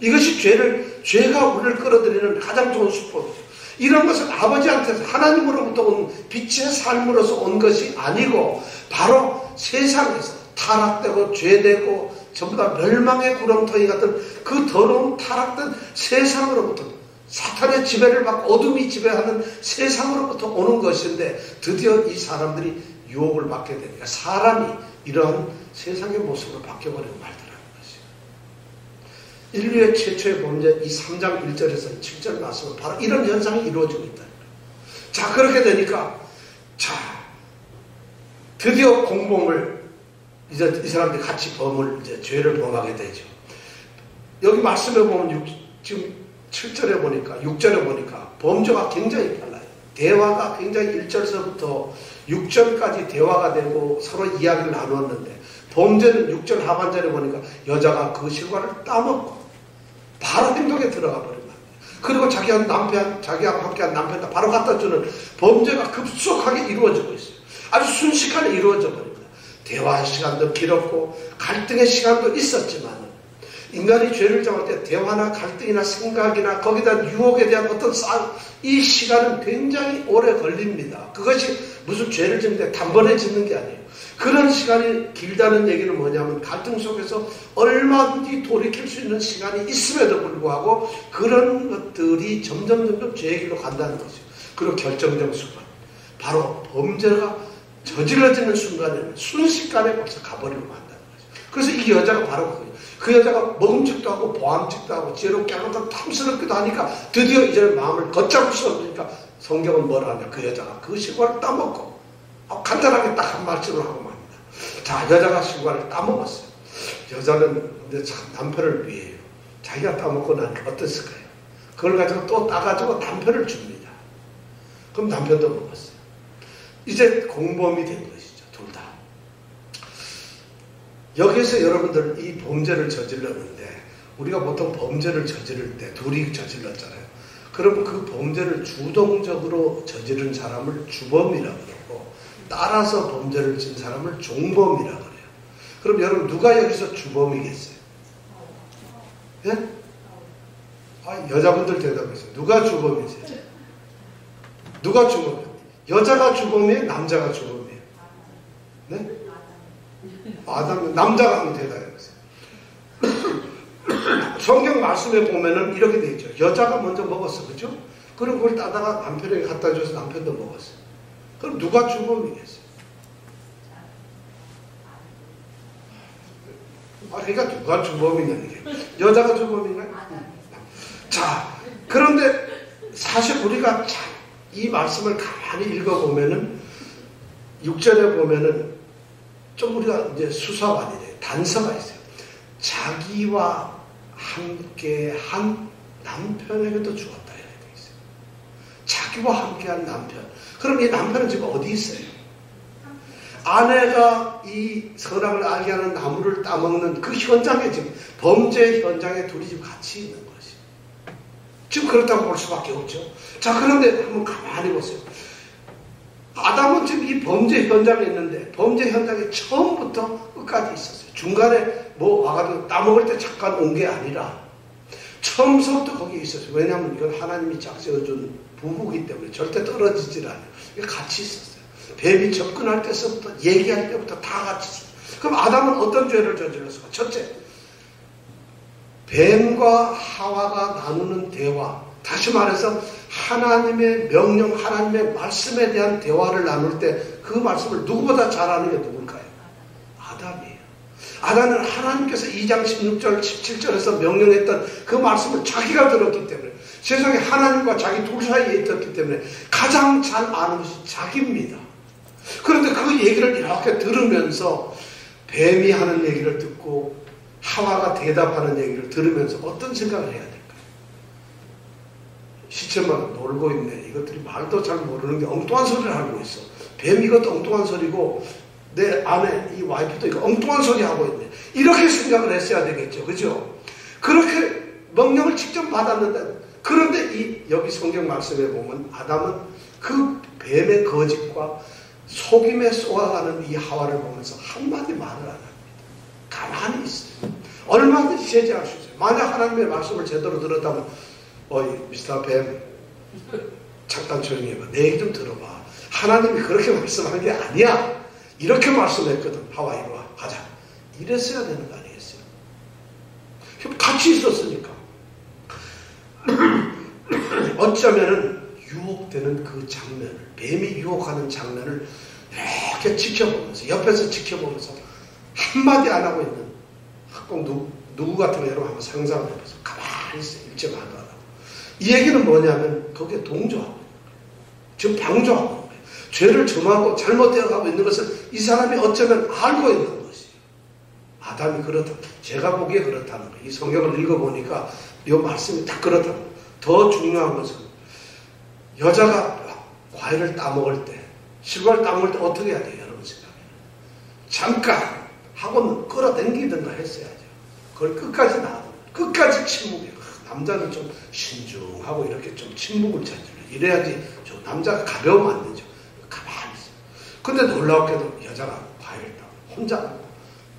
이것이 죄가 우리를 끌어들이는 가장 좋은 수법이죠. 이런 것은 아버지한테서 하나님으로부터 온 빛의 삶으로서 온 것이 아니고 바로 세상에서 타락되고 죄되고 전부 다 멸망의 구렁텅이 같은 그 더러운 타락된 세상으로부터 사탄의 지배를 받고 어둠이 지배하는 세상으로부터 오는 것인데 드디어 이 사람들이 유혹을 받게 되니까 사람이 이러한 세상의 모습으로 바뀌어버리고 말더라는 것이에요. 인류의 최초의 범죄 이 3장 1절에서 7절 말씀은 바로 이런 현상이 이루어지고 있다. 자, 그렇게 되니까 자 드디어 공범을 이제 이 사람들이 같이 이제 죄를 범하게 되죠. 여기 말씀에 보면 지금 7절에 보니까 6절에 보니까 범죄가 굉장히 빨라요. 대화가 굉장히 1절서부터 6절까지 대화가 되고 서로 이야기를 나누었는데 범죄는 6절 하반절에 보니까 여자가 그 실과를 따먹고 바로 행동에 들어가 버린 거예요. 그리고 자기하고 함께한 남편도 바로 갖다 주는 범죄가 급속하게 이루어지고 있어요. 아주 순식간에 이루어져 버립니다. 대화의 시간도 길었고 갈등의 시간도 있었지만 인간이 죄를 정할 때 대화나 갈등이나 생각이나 거기다 유혹에 대한 어떤 이 시간은 굉장히 오래 걸립니다. 그것이 무슨 죄를 짓는데 단번에 짓는 게 아니에요. 그런 시간이 길다는 얘기는 뭐냐면 갈등 속에서 얼마든지 돌이킬 수 있는 시간이 있음에도 불구하고 그런 것들이 점점 죄의 길로 간다는 거죠. 그리고 결정적 순간 바로 범죄가 저질러지는 순간에는 순식간에 벌써 가버리고 한다는 거죠. 그래서 이 여자가 바로 그거예요. 그 여자가 먹음직도 하고 보암직도 하고 지혜롭게 하고 탐스럽기도 하니까 드디어 이제는 마음을 걷잡을 수 없으니까 성경은 뭐라 하냐. 그 여자가 그 실과를 따먹고 간단하게 딱 한 말씀을 하고 맙니다. 자, 여자가 실과를 따먹었어요. 여자는 근데 참 남편을 위해요. 자기가 따먹고 나니까 어땠을까요? 그걸 가지고 또 따가지고 남편을 줍니다. 그럼 남편도 먹었어요. 이제 공범이 된 것이죠. 둘 다. 여기서 여러분들 이 범죄를 저질렀는데 우리가 보통 범죄를 저지를 때 둘이 저질렀잖아요. 그러면 그 범죄를 주동적으로 저지른 사람을 주범이라고 그러고 따라서 범죄를 진 사람을 종범이라고 그래요. 그럼 여러분 누가 여기서 주범이겠어요? 예? 여자분들 대답하세요. 누가 주범이세요? 누가 주범이에요? 여자가 주범이에요? 남자가 주범이에요? 네? 남자가 한번 대답해보세요. 성경 말씀에 보면은 이렇게 돼 있죠. 여자가 먼저 먹었어. 그죠? 그리고 그걸 따다가 남편에게 갖다 줘서 남편도 먹었어. 그럼 누가 주범이겠어요? 그러니까 누가 주범이냐는 게. 여자가 주범인가요? 자, 그런데 사실 우리가 이 말씀을 가만히 읽어보면은 6절에 보면은 좀 우리가 이제 수사가 아니에요. 단서가 있어요. 자기와 함께 한 남편에게도 주었다 이렇게 되어 있어요. 자기와 함께 한 남편. 그럼 이 남편은 지금 어디 있어요? 아내가 이 선악을 알게 하는 나무를 따먹는 그 현장에 지금 범죄 현장에 둘이 지금 같이 있는 것이. 지금 그렇다고 볼 수밖에 없죠. 자, 그런데 한번 가만히 보세요. 아담은 지금 이 범죄 현장에 있는데 범죄 현장에 처음부터 끝까지 있었어요. 중간에 뭐 와가지고 따먹을 때 잠깐 온 게 아니라 처음부터 거기에 있었어요. 왜냐하면 이건 하나님이 짝지어준 부부이기 때문에 절대 떨어지질 않아요. 같이 있었어요. 뱀이 접근할 때서부터 얘기할 때부터 다 같이 있어요. 그럼 아담은 어떤 죄를 저질렀을까? 첫째, 뱀과 하와가 나누는 대화. 다시 말해서 하나님의 명령, 하나님의 말씀에 대한 대화를 나눌 때 그 말씀을 누구보다 잘 아는 게 누굴까요? 아담이에요. 아담은 하나님께서 2장 16절, 17절에서 명령했던 그 말씀을 자기가 들었기 때문에 세상에 하나님과 자기 둘 사이에 있었기 때문에 가장 잘 아는 것이 자기입니다. 그런데 그 얘기를 이렇게 들으면서 뱀이 하는 얘기를 듣고 하와가 대답하는 얘기를 들으면서 어떤 생각을 해야 될까요? 시체만 놀고 있네. 이것들이 말도 잘 모르는 게 엉뚱한 소리를 하고 있어. 뱀 이것도 엉뚱한 소리고 내 아내 이 와이프도 이거 엉뚱한 소리 하고 있네. 이렇게 생각을 했어야 되겠죠. 그죠? 그렇게 명령을 직접 받았는데 그런데 여기 성경 말씀에 보면 아담은 그 뱀의 거짓과 속임에 쏘아가는 이 하와를 보면서 한마디 말을 안 합니다. 가만히 있어요. 얼마든지 제재할 수 있어요. 만약 하나님의 말씀을 제대로 들었다면 미스터 뱀 잠깐 조용히 해봐. 내 얘기 좀 들어봐. 하나님이 그렇게 말씀한 게 아니야. 이렇게 말씀했거든. 하와 이리 와 가자. 이랬어야 되는 거 아니겠어요? 같이 있었으니까. 어쩌면은 유혹되는 그 장면을, 뱀이 유혹하는 장면을 이렇게 지켜보면서, 옆에서 지켜보면서 한마디 안 하고 있는 꼭 누구 같은 거 여러분 한번 상상을 해보세요. 가만히 있어요. 일제 말도 안 하고. 이 얘기는 뭐냐면 거기에 동조하고 지금 방조하고 있는 거예요. 죄를 점하고 잘못되어 가고 있는 것을 이 사람이 어쩌면 알고 있는 것이. 아담이 그렇다. 제가 보기에 그렇다는 거예요. 이 성경을 읽어보니까 이 말씀이 딱 그렇다는 거예요. 더 중요한 것은 여자가 과일을 따먹을 때, 실과를 따먹을 때 어떻게 해야 돼요? 여러분 생각에. 잠깐 하고는 끌어당기든가 했어야죠. 그걸 끝까지 놔두고 끝까지 침묵해요. 남자는 좀 신중하고 이렇게 좀 침묵을 찾으려. 이래야지 저 남자가 가벼우면 안 되죠. 가만히 있어요. 근데 놀랍게도 여자가 과일을 혼자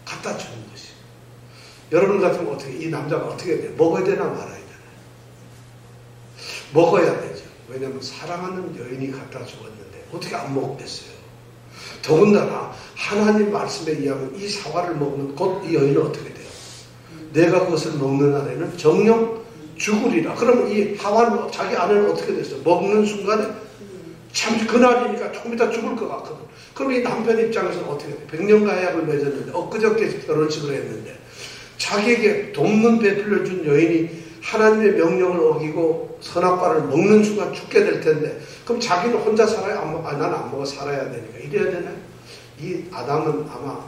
갖다 주는 것이. 여러분 같으면 어떻게, 이 남자가 어떻게 해야 돼요? 먹어야 되나 말아야 되나? 먹어야 되죠. 왜냐하면 사랑하는 여인이 갖다 주었는데 어떻게 안 먹겠어요? 더군다나 하나님 말씀에 의하면 이 사과를 먹으면 곧 이 여인은 어떻게 돼요? 내가 그것을 먹는 날에는 정령 죽으리라. 그러면 이 하와는 자기 아내는 어떻게 됐어요? 먹는 순간에 참 그날이니까 조금 이따 죽을 것 같거든. 그럼 이 남편 입장에서는 어떻게 돼요? 백년가약을 맺었는데 엊그저께 결혼식을 했는데 자기에게 돕는 베풀려 준 여인이 하나님의 명령을 어기고 선악과를 먹는 순간 죽게 될 텐데 그럼 자기는 혼자 살아야 난 안 먹어 살아야 되니까 이래야 되나? 이 아담은 아마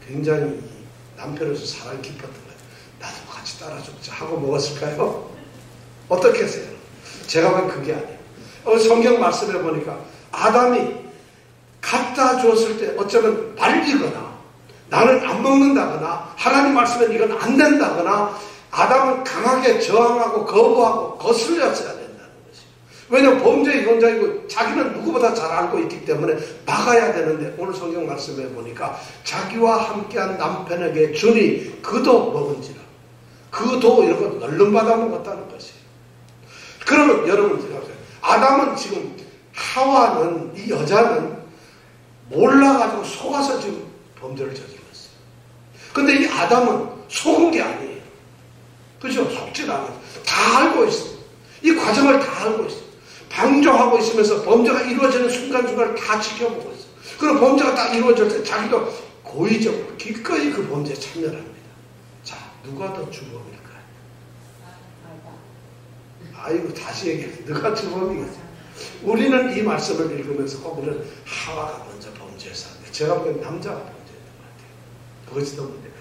굉장히 남편으로서 사랑이 깊었던 거예요. 나도 같이 따라 죽자 하고 먹었을까요? 어떻게 했어요? 제가 보기엔 그게 아니에요. 성경 말씀에 보니까 아담이 갖다 주었을 때 어쩌면 말리거나 나는 안 먹는다거나 하나님 말씀에 이건 안 된다거나 아담은 강하게 저항하고 거부하고 거슬렸어야 된다는 것이에요. 왜냐하면 범죄의 현장이고 자기는 누구보다 잘 알고 있기 때문에 막아야 되는데 오늘 성경 말씀에 보니까 자기와 함께한 남편에게 주니 그도 먹은지라. 그도 이렇게 널름받아 먹었다는 것이에요. 그러면 여러분 생각하세요. 아담은 지금 하와는 이 여자는 몰라가지고 속아서 지금 범죄를 저질렀어요. 근데 이 아담은 속은 게 아니에요. 그죠? 속질 않아요. 다 알고 있어요. 이 과정을 다 알고 있어요. 방조하고 있으면서 범죄가 이루어지는 순간순간을 다 지켜보고 있어요. 그리고 범죄가 딱 이루어질 때 자기도 고의적으로 기꺼이 그 범죄에 참여를 합니다. 자, 누가 더 주범일까요? 아이고, 다시 얘기해서 누가 주범이겠어요? 우리는 이 말씀을 읽으면서 꼭 우리는 하와가 먼저 범죄해서 하는데 제가 보기엔 남자가 범죄했던 것 같아요. 그것이 더 문제예요.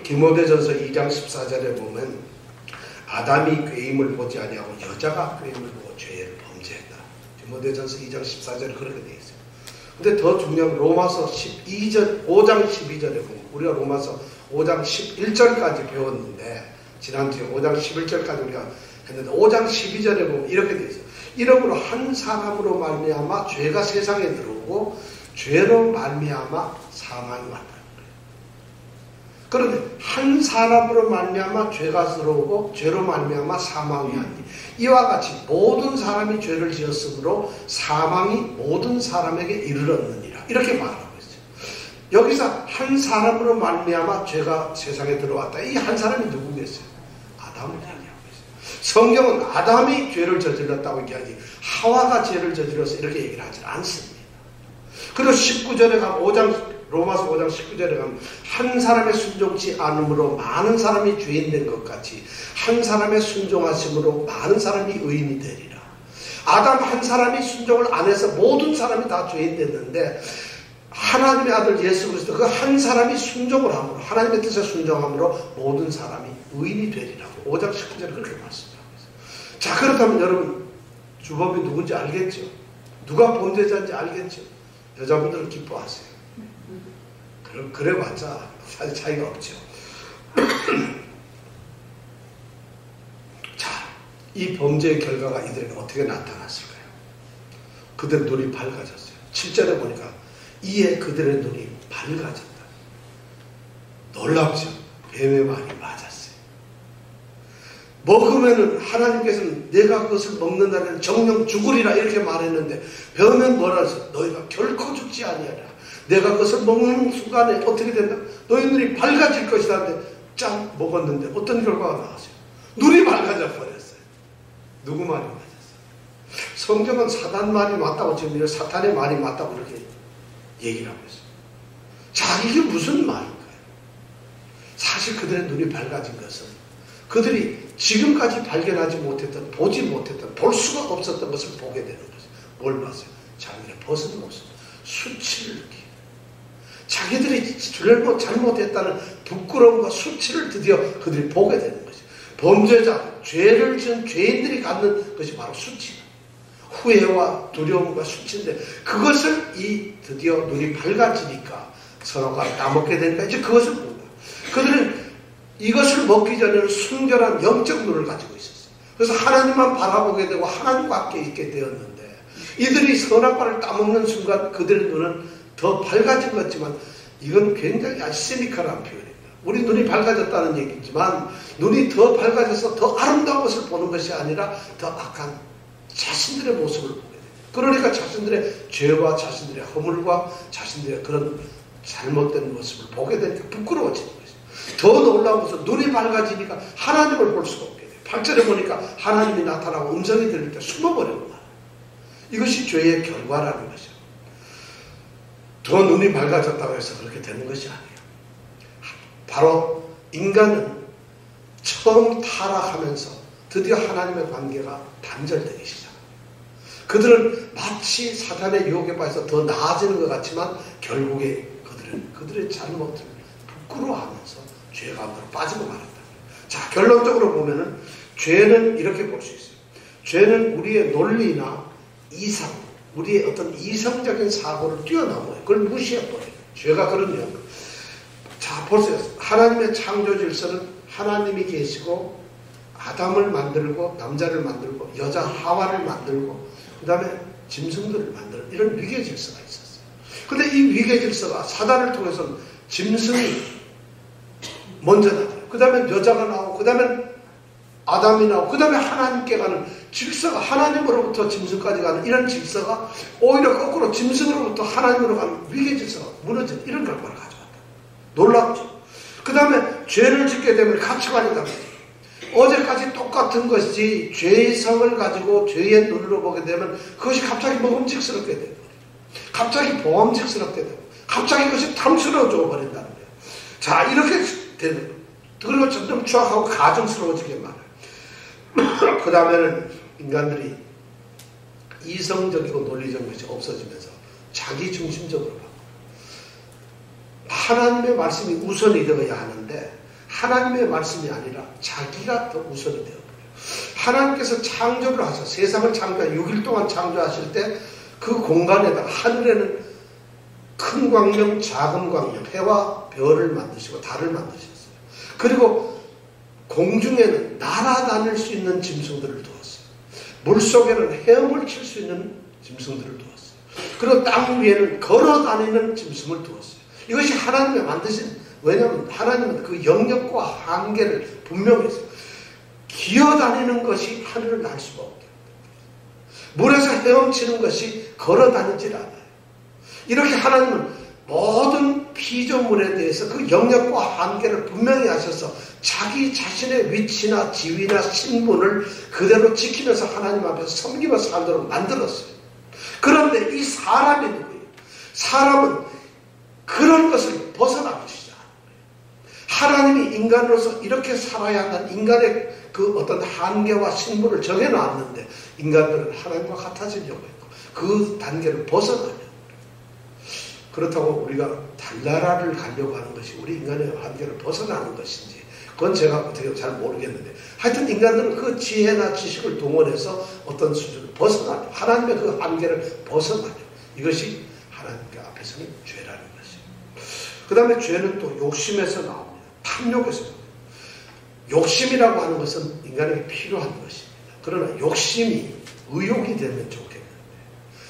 디모데전서 2장 14절에 보면 아담이 꾀임을 보지 아니하고 여자가 꾀임을 보고 죄를 범죄했다. 디모데전서 2장 14절에 그렇게 되어 있어요. 근데 더 중요한 로마서 5장 12절에 보면 우리가 로마서 5장 11절까지 배웠는데 지난주에 5장 11절까지 우리가 했는데 5장 12절에 보면 이렇게 되어 있어요. 이러므로 한 사람으로 말미암아 죄가 세상에 들어오고 죄로 말미암아 사망이 왔다. 그런데 한 사람으로 말미암아 죄가 들어오고 죄로 말미암아 사망이 왔니. 이와 같이 모든 사람이 죄를 지었으므로 사망이 모든 사람에게 이르렀느니라. 이렇게 말하고 있어요. 여기서 한 사람으로 말미암아 죄가 세상에 들어왔다. 이 한 사람이 누구겠어요? 아담을 얘기하고 있어요. 성경은 아담이 죄를 저질렀다고 얘기하지 하와가 죄를 저질러서 이렇게 얘기를 하지 않습니다. 그리고 19절에 가면 로마서 5장 19절에 가면 한 사람의 순종치 않음으로 많은 사람이 죄인 된 것 같이 한 사람의 순종하심으로 많은 사람이 의인이 되리라. 아담 한 사람이 순종을 안 해서 모든 사람이 다 죄인 됐는데 하나님의 아들 예수 그리스도 그 한 사람이 순종을 함으로 하나님의 뜻에 순종함으로 모든 사람이 의인이 되리라고 5장 19절에 그렇게 말씀하고 있어요. 자, 그렇다면 여러분 주범이 누군지 알겠죠? 누가 범죄자인지 알겠죠? 여자분들은 기뻐하세요. 그래봤자 사실 차이가 없죠. 자, 이 범죄의 결과가 이들에게 어떻게 나타났을까요? 그들 눈이 밝아졌어요. 7절에 보니까 이에 그들의 눈이 밝아졌다. 놀랍죠? 뱀의 말이 맞았어요. 먹으면은 하나님께서는 내가 그것을 먹는다면 정령 죽으리라 이렇게 말했는데 뱀은 뭐라 했어? 너희가 결코 죽지 아니하리라. 내가 그것을 먹는 순간에 어떻게 된다? 너희 눈이 밝아질 것이다. 근데 짠 먹었는데 어떤 결과가 나왔어요? 눈이 밝아져 버렸어요. 누구 말이 맞았어요? 성경은 사단 말이 맞다고 지금 사탄의 말이 맞다고 이렇게 얘기를 하고 있어요. 자, 이게 무슨 말일까요? 사실 그들의 눈이 밝아진 것은 그들이 지금까지 발견하지 못했던, 보지 못했던, 볼 수가 없었던 것을 보게 되는 거죠. 뭘 봤어요? 자기의 벗은 모습, 수치를 느끼고 자기들이 잘못했다는 부끄러움과 수치를 드디어 그들이 보게 되는 거죠. 범죄자, 죄를 지은 죄인들이 갖는 것이 바로 수치다. 후회와 두려움과 수치인데 그것을 드디어 눈이 밝아지니까 선악과를 따먹게 되니까 이제 그것을 본다. 그들은 이것을 먹기 전에는 순결한 영적 눈을 가지고 있었어요. 그래서 하나님만 바라보게 되고 하나님과 함께 있게 되었는데 이들이 선악과를 따먹는 순간 그들의 눈은 더 밝아진 것 같지만 이건 굉장히 아주 시니컬한 표현입니다. 우리 눈이 밝아졌다는 얘기지만 눈이 더 밝아져서 더 아름다운 것을 보는 것이 아니라 더 악한 자신들의 모습을 보게 됩니다. 그러니까 자신들의 죄와 자신들의 허물과 자신들의 그런 잘못된 모습을 보게 되니까 부끄러워지는 거죠. 더 놀라운 것은 눈이 밝아지니까 하나님을 볼 수가 없게 돼요. 8절에 보니까 하나님이 나타나고 음성이 들릴 때 숨어버리는 거예요. 이것이 죄의 결과라는 것이죠. 더 눈이 밝아졌다고 해서 그렇게 되는 것이 아니에요. 바로 인간은 처음 타락하면서 드디어 하나님의 관계가 단절되기 시작합니다. 그들은 마치 사탄의 유혹에 빠져서 더 나아지는 것 같지만 결국에 그들의 잘못을 부끄러워하면서 죄 가운데로 빠지고 말았다. 자, 결론적으로 보면은 죄는 이렇게 볼 수 있어요. 죄는 우리의 논리나 이상, 우리의 어떤 이성적인 사고를 뛰어넘어요. 그걸 무시해버려요. 죄가 그런 내용. 자, 보세요. 하나님의 창조 질서는 하나님이 계시고 아담을 만들고 남자를 만들고 여자 하와를 만들고 그 다음에 짐승들을 만드는 이런 위계 질서가 있었어요. 근데 이 위계 질서가 사단을 통해서는 짐승이 먼저 나와요. 그 다음에 여자가 나오고 그 다음에 아담이 나오고 그 다음에 하나님께 가는 질서가 하나님으로부터 짐승까지 가는 이런 질서가 오히려 거꾸로 짐승으로부터 하나님으로 가는 위계 질서가 무너지는 이런 결과를 가져왔다. 놀랍죠. 그 다음에 죄를 짓게 되면 가치관이 달라져요. 어제까지 똑같은 것이 죄의 성을 가지고 죄의 눈으로 보게 되면 그것이 갑자기 먹음직스럽게 되고 갑자기 보암직스럽게 되고 갑자기 그것이 탐스러워져 버린다는 거예요. 자, 이렇게 되는 거예요. 그리고 점점 추악하고 가증스러워지게 말해요. 그 다음에는 인간들이 이성적이고 논리적인 것이 없어지면서 자기중심적으로 바뀌어요. 하나님의 말씀이 우선이 되어야 하는데 하나님의 말씀이 아니라 자기가 더 우선이 되어버려요. 하나님께서 창조를 하셔서 세상을 창조한 6일 동안 창조하실 때 그 공간에다 하늘에는 큰 광명, 작은 광명, 해와 별을 만드시고 달을 만드셨어요. 그리고 공중에는 날아다닐 수 있는 짐승들을 두었어요. 물속에는 헤엄을 칠 수 있는 짐승들을 두었어요. 그리고 땅 위에는 걸어다니는 짐승을 두었어요. 이것이 하나님의 만드신, 왜냐하면 하나님은 그 영역과 한계를 분명히 했어요. 기어다니는 것이 하늘을 날 수가 없게. 물에서 헤엄치는 것이 걸어다니질 않아요. 이렇게 하나님은 모든 피조물에 대해서 그 영역과 한계를 분명히 하셔서 자기 자신의 위치나 지위나 신분을 그대로 지키면서 하나님 앞에서 섬기며 살도록 만들었어요. 그런데 이 사람이 누구예요? 사람은 그런 것을 벗어나보시지 않아요. 하나님이 인간으로서 이렇게 살아야 한다는 인간의 그 어떤 한계와 신분을 정해놨는데 인간들은 하나님과 같아지려고 했고 그 단계를 벗어나면 그렇다고 우리가 달나라를 가려고 하는 것이 우리 인간의 한계를 벗어나는 것인지 그건 제가 어떻게 잘 모르겠는데 하여튼 인간들은 그 지혜나 지식을 동원해서 어떤 수준을 벗어나려 하나님의 그 한계를 벗어나려 이것이 하나님께 앞에서는 죄라는 것이에요. 그 다음에 죄는 또 욕심에서 나옵니다. 탐욕에서 나옵니다. 욕심이라고 하는 것은 인간에게 필요한 것입니다. 그러나 욕심이 의욕이 되면 좋겠는데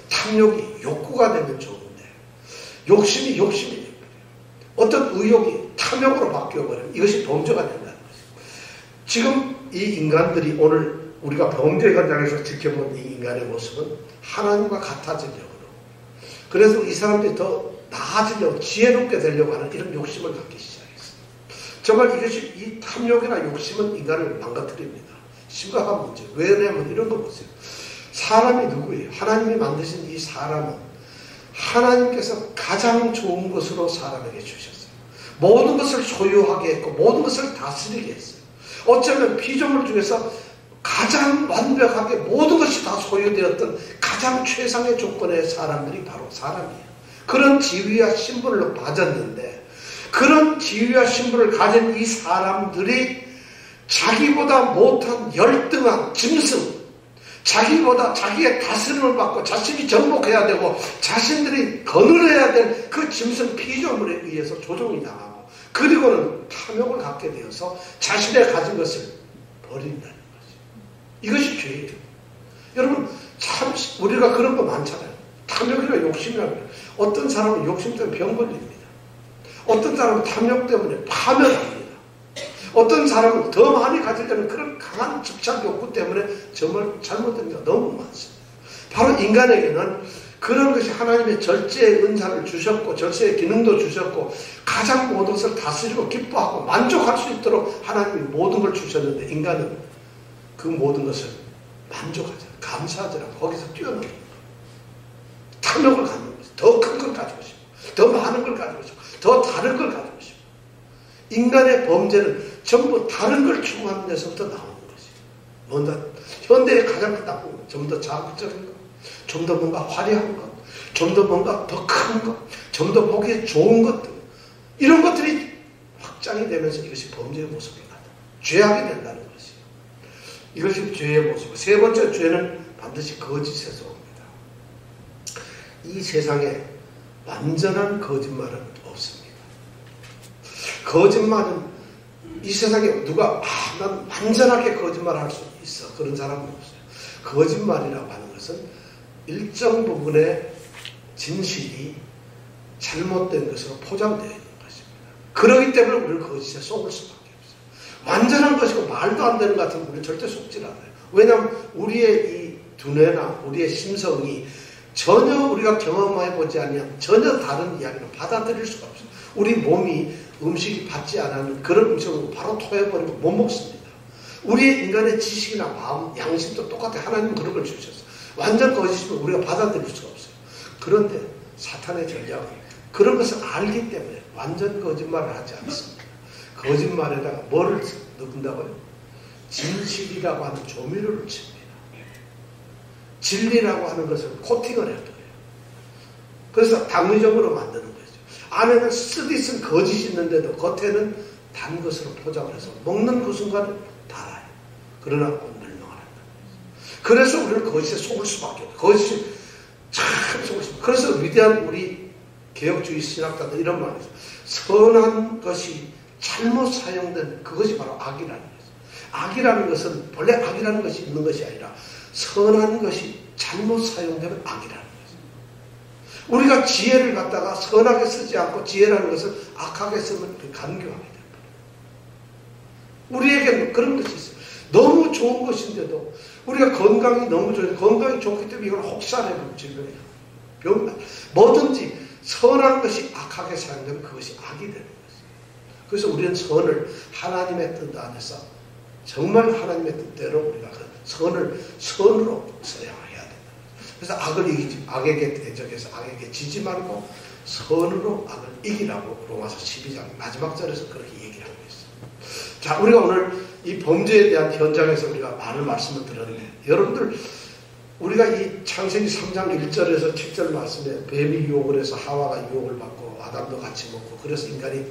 탐욕이 욕구가 되면 좋은데 욕심이 돼버려요. 어떤 의욕이 탐욕으로 바뀌어버리면 이것이 범죄가 된다는 것입니다. 지금 이 인간들이 오늘 우리가 범죄 현장에서 지켜본 이 인간의 모습은 하나님과 같아지려고 그래서 이 사람들이 더 나아지려고 지혜롭게 되려고 하는 이런 욕심을 갖기 시작했어요. 정말 이것이 이 탐욕이나 욕심은 인간을 망가뜨립니다. 심각한 문제. 왜냐하면 이런 거 보세요. 사람이 누구예요? 하나님이 만드신 이 사람은 하나님께서 가장 좋은 것으로 사람에게 주셨어요. 모든 것을 소유하게 했고 모든 것을 다스리게 했어요. 어쩌면 피조물 중에서 가장 완벽하게 모든 것이 다 소유되었던 가장 최상의 조건의 사람들이 바로 사람이에요. 그런 지위와 신분을 가졌는데 그런 지위와 신분을 가진 이 사람들이 자기보다 못한 열등한 짐승, 자기보다 자기의 다스림을 받고 자신이 정복해야 되고 자신들이 거느려야 될 그 짐승 피조물에 의해서 조종이 당하고 그리고는 탐욕을 갖게 되어서 자신의 가진 것을 버린다는 거죠. 이것이 죄예요. 여러분 참 우리가 그런 거 많잖아요. 탐욕이나 욕심이라고 해요. 어떤 사람은 욕심 때문에 병 걸립니다. 어떤 사람은 탐욕 때문에 파멸합니다. 어떤 사람은 더 많이 가지려는 그런 강한 집착 욕구 때문에 정말 잘못된 게 너무 많습니다. 바로 인간에게는 그런 것이 하나님의 절제의 은사를 주셨고 절제의 기능도 주셨고 가장 모든 것을 다스리고 기뻐하고 만족할 수 있도록 하나님이 모든 걸 주셨는데 인간은 그 모든 것을 만족하지 않아요. 감사하지 않고 거기서 뛰어넘는 거예요. 탐욕을 갖는 거예요. 더 큰 걸 가지고 싶고 더 많은 걸 가지고 싶고 더 다른 걸 가지고 싶고 인간의 범죄는 전부 다른 걸 추구하는 데서부터 나오는 것이에요. 뭔가 현대의 가장 나쁜 것, 좀 더 자극적인 것, 좀 더 뭔가 화려한 것, 좀 더 뭔가 더 큰 것, 좀 더 보기에 좋은 것들 이런 것들이 확장이 되면서 이것이 범죄의 모습을 갖다 죄악이 된다는 것이에요. 이것이 죄의 모습. 세 번째 죄는 반드시 거짓에서 옵니다. 이 세상에 완전한 거짓말은 없습니다. 거짓말은 이 세상에 누가 난 완전하게 거짓말할 수 있어. 그런 사람은 없어요. 거짓말이라고 하는 것은 일정 부분의 진실이 잘못된 것으로 포장되어 있는 것입니다. 그렇기 때문에 우리는 거짓에 속을 수밖에 없어요. 완전한 것이고 말도 안 되는 것 같으면 우리는 절대 속질 않아요. 왜냐하면 우리의 이 두뇌나 우리의 심성이 전혀 우리가 경험해보지 않으면 전혀 다른 이야기는 받아들일 수가 없어요. 우리 몸이 음식이 받지 않는 그런 음식을 바로 토해버리고 못 먹습니다. 우리의 인간의 지식이나 마음, 양심도 똑같아. 하나님은 그런 걸 주셨어요. 완전 거짓이면 우리가 받아들일 수가 없어요. 그런데 사탄의 전략은 그런 것을 알기 때문에 완전 거짓말을 하지 않습니다. 거짓말에다가 뭐를 넣는다고요? 진실이라고 하는 조미료를 칩니다. 진리라고 하는 것을 코팅을 해둬요. 그래서 당위적으로 만드는 거죠. 안에는 쓰디쓴 거짓이 있는데도 겉에는 단 것으로 포장을 해서 먹는 그 순간은 달아요. 그러나 멸망을 한다. 그래서 우리는 거짓에 속을 수밖에 없어요. 거짓이 참 속을 수밖에 없어요. 그래서 위대한 우리 개혁주의 신학자들 이런 말이 있어요. 선한 것이 잘못 사용된 그것이 바로 악이라는 거죠. 악이라는 것은 본래 악이라는 것이 있는 것이 아니라 선한 것이 잘못 사용되면 악이라는 거죠. 우리가 지혜를 갖다가 선하게 쓰지 않고 지혜라는 것을 악하게 쓰면 간교하게 됩니다. 우리에게는 그런 것이 있어요. 너무 좋은 것인데도 우리가 건강이 너무 좋아요. 건강이 좋기 때문에 이걸 혹사해버리는 질병이에요. 병, 뭐든지 선한 것이 악하게 사용되면 그것이 악이 되는 거죠. 그래서 우리는 선을 하나님의 뜻 안에서 정말 하나님의 뜻대로 우리가 그 선을 선으로 써야 해야 된다. 그래서 악을 이기지, 악에게 대적해서 악에게 지지 말고 선으로 악을 이기라고 로마서 12장 마지막 절에서 그렇게 얘기를 하고 있어요. 자, 우리가 오늘 이 범죄에 대한 현장에서 우리가 많은 말씀을 들었는데 여러분들 우리가 이 창세기 3장 1절에서 7절 말씀에 뱀이 유혹을 해서 하와가 유혹을 받고 아담도 같이 먹고 그래서 인간이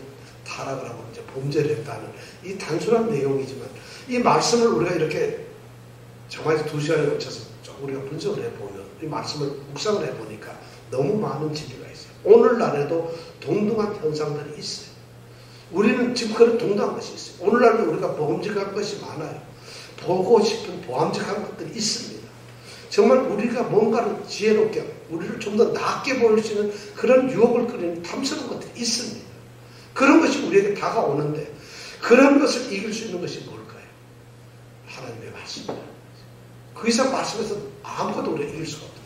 타락을 하고 이제 범죄를 했다는 이 단순한 내용이지만 이 말씀을 우리가 이렇게 정말 2시간에 걸쳐서 우리가 분석을 해보면 이 말씀을 묵상을 해보니까 너무 많은 진리가 있어요. 오늘날에도 동등한 현상들이 있어요. 우리는 지금 그런 동등한 것이 있어요. 오늘날도 우리가 보험직한 것이 많아요. 보고 싶은 보암직한 것들이 있습니다. 정말 우리가 뭔가를 지혜롭게 우리를 좀 더 낫게 보일 수 있는 그런 유혹을 끌는 탐스러운 것들이 있습니다. 그런 것이 우리에게 다가오는데 그런 것을 이길 수 있는 것이 뭘까요? 하나님의 말씀입니다. 그 이상 말씀에서 아무것도 우리가 이길 수가 없다.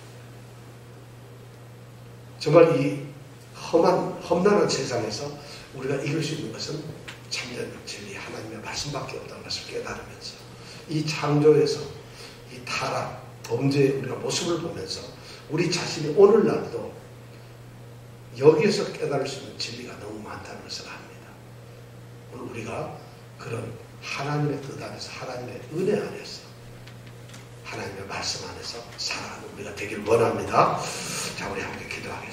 정말 이 험난한 세상에서 우리가 이길 수 있는 것은 참된 진리 하나님의 말씀밖에 없다는 것을 깨달으면서 이 창조에서 이 타락, 범죄의 우리가 모습을 보면서 우리 자신이 오늘날도 여기에서 깨달을 수 있는 진리가 너무 많다는 것을 압니다. 오늘 우리가 그런 하나님의 뜻 안에서 하나님의 은혜 안에서 하나님의 말씀 안에서 살아가는 우리가 되길 원합니다. 자, 우리 함께 기도하겠습니다.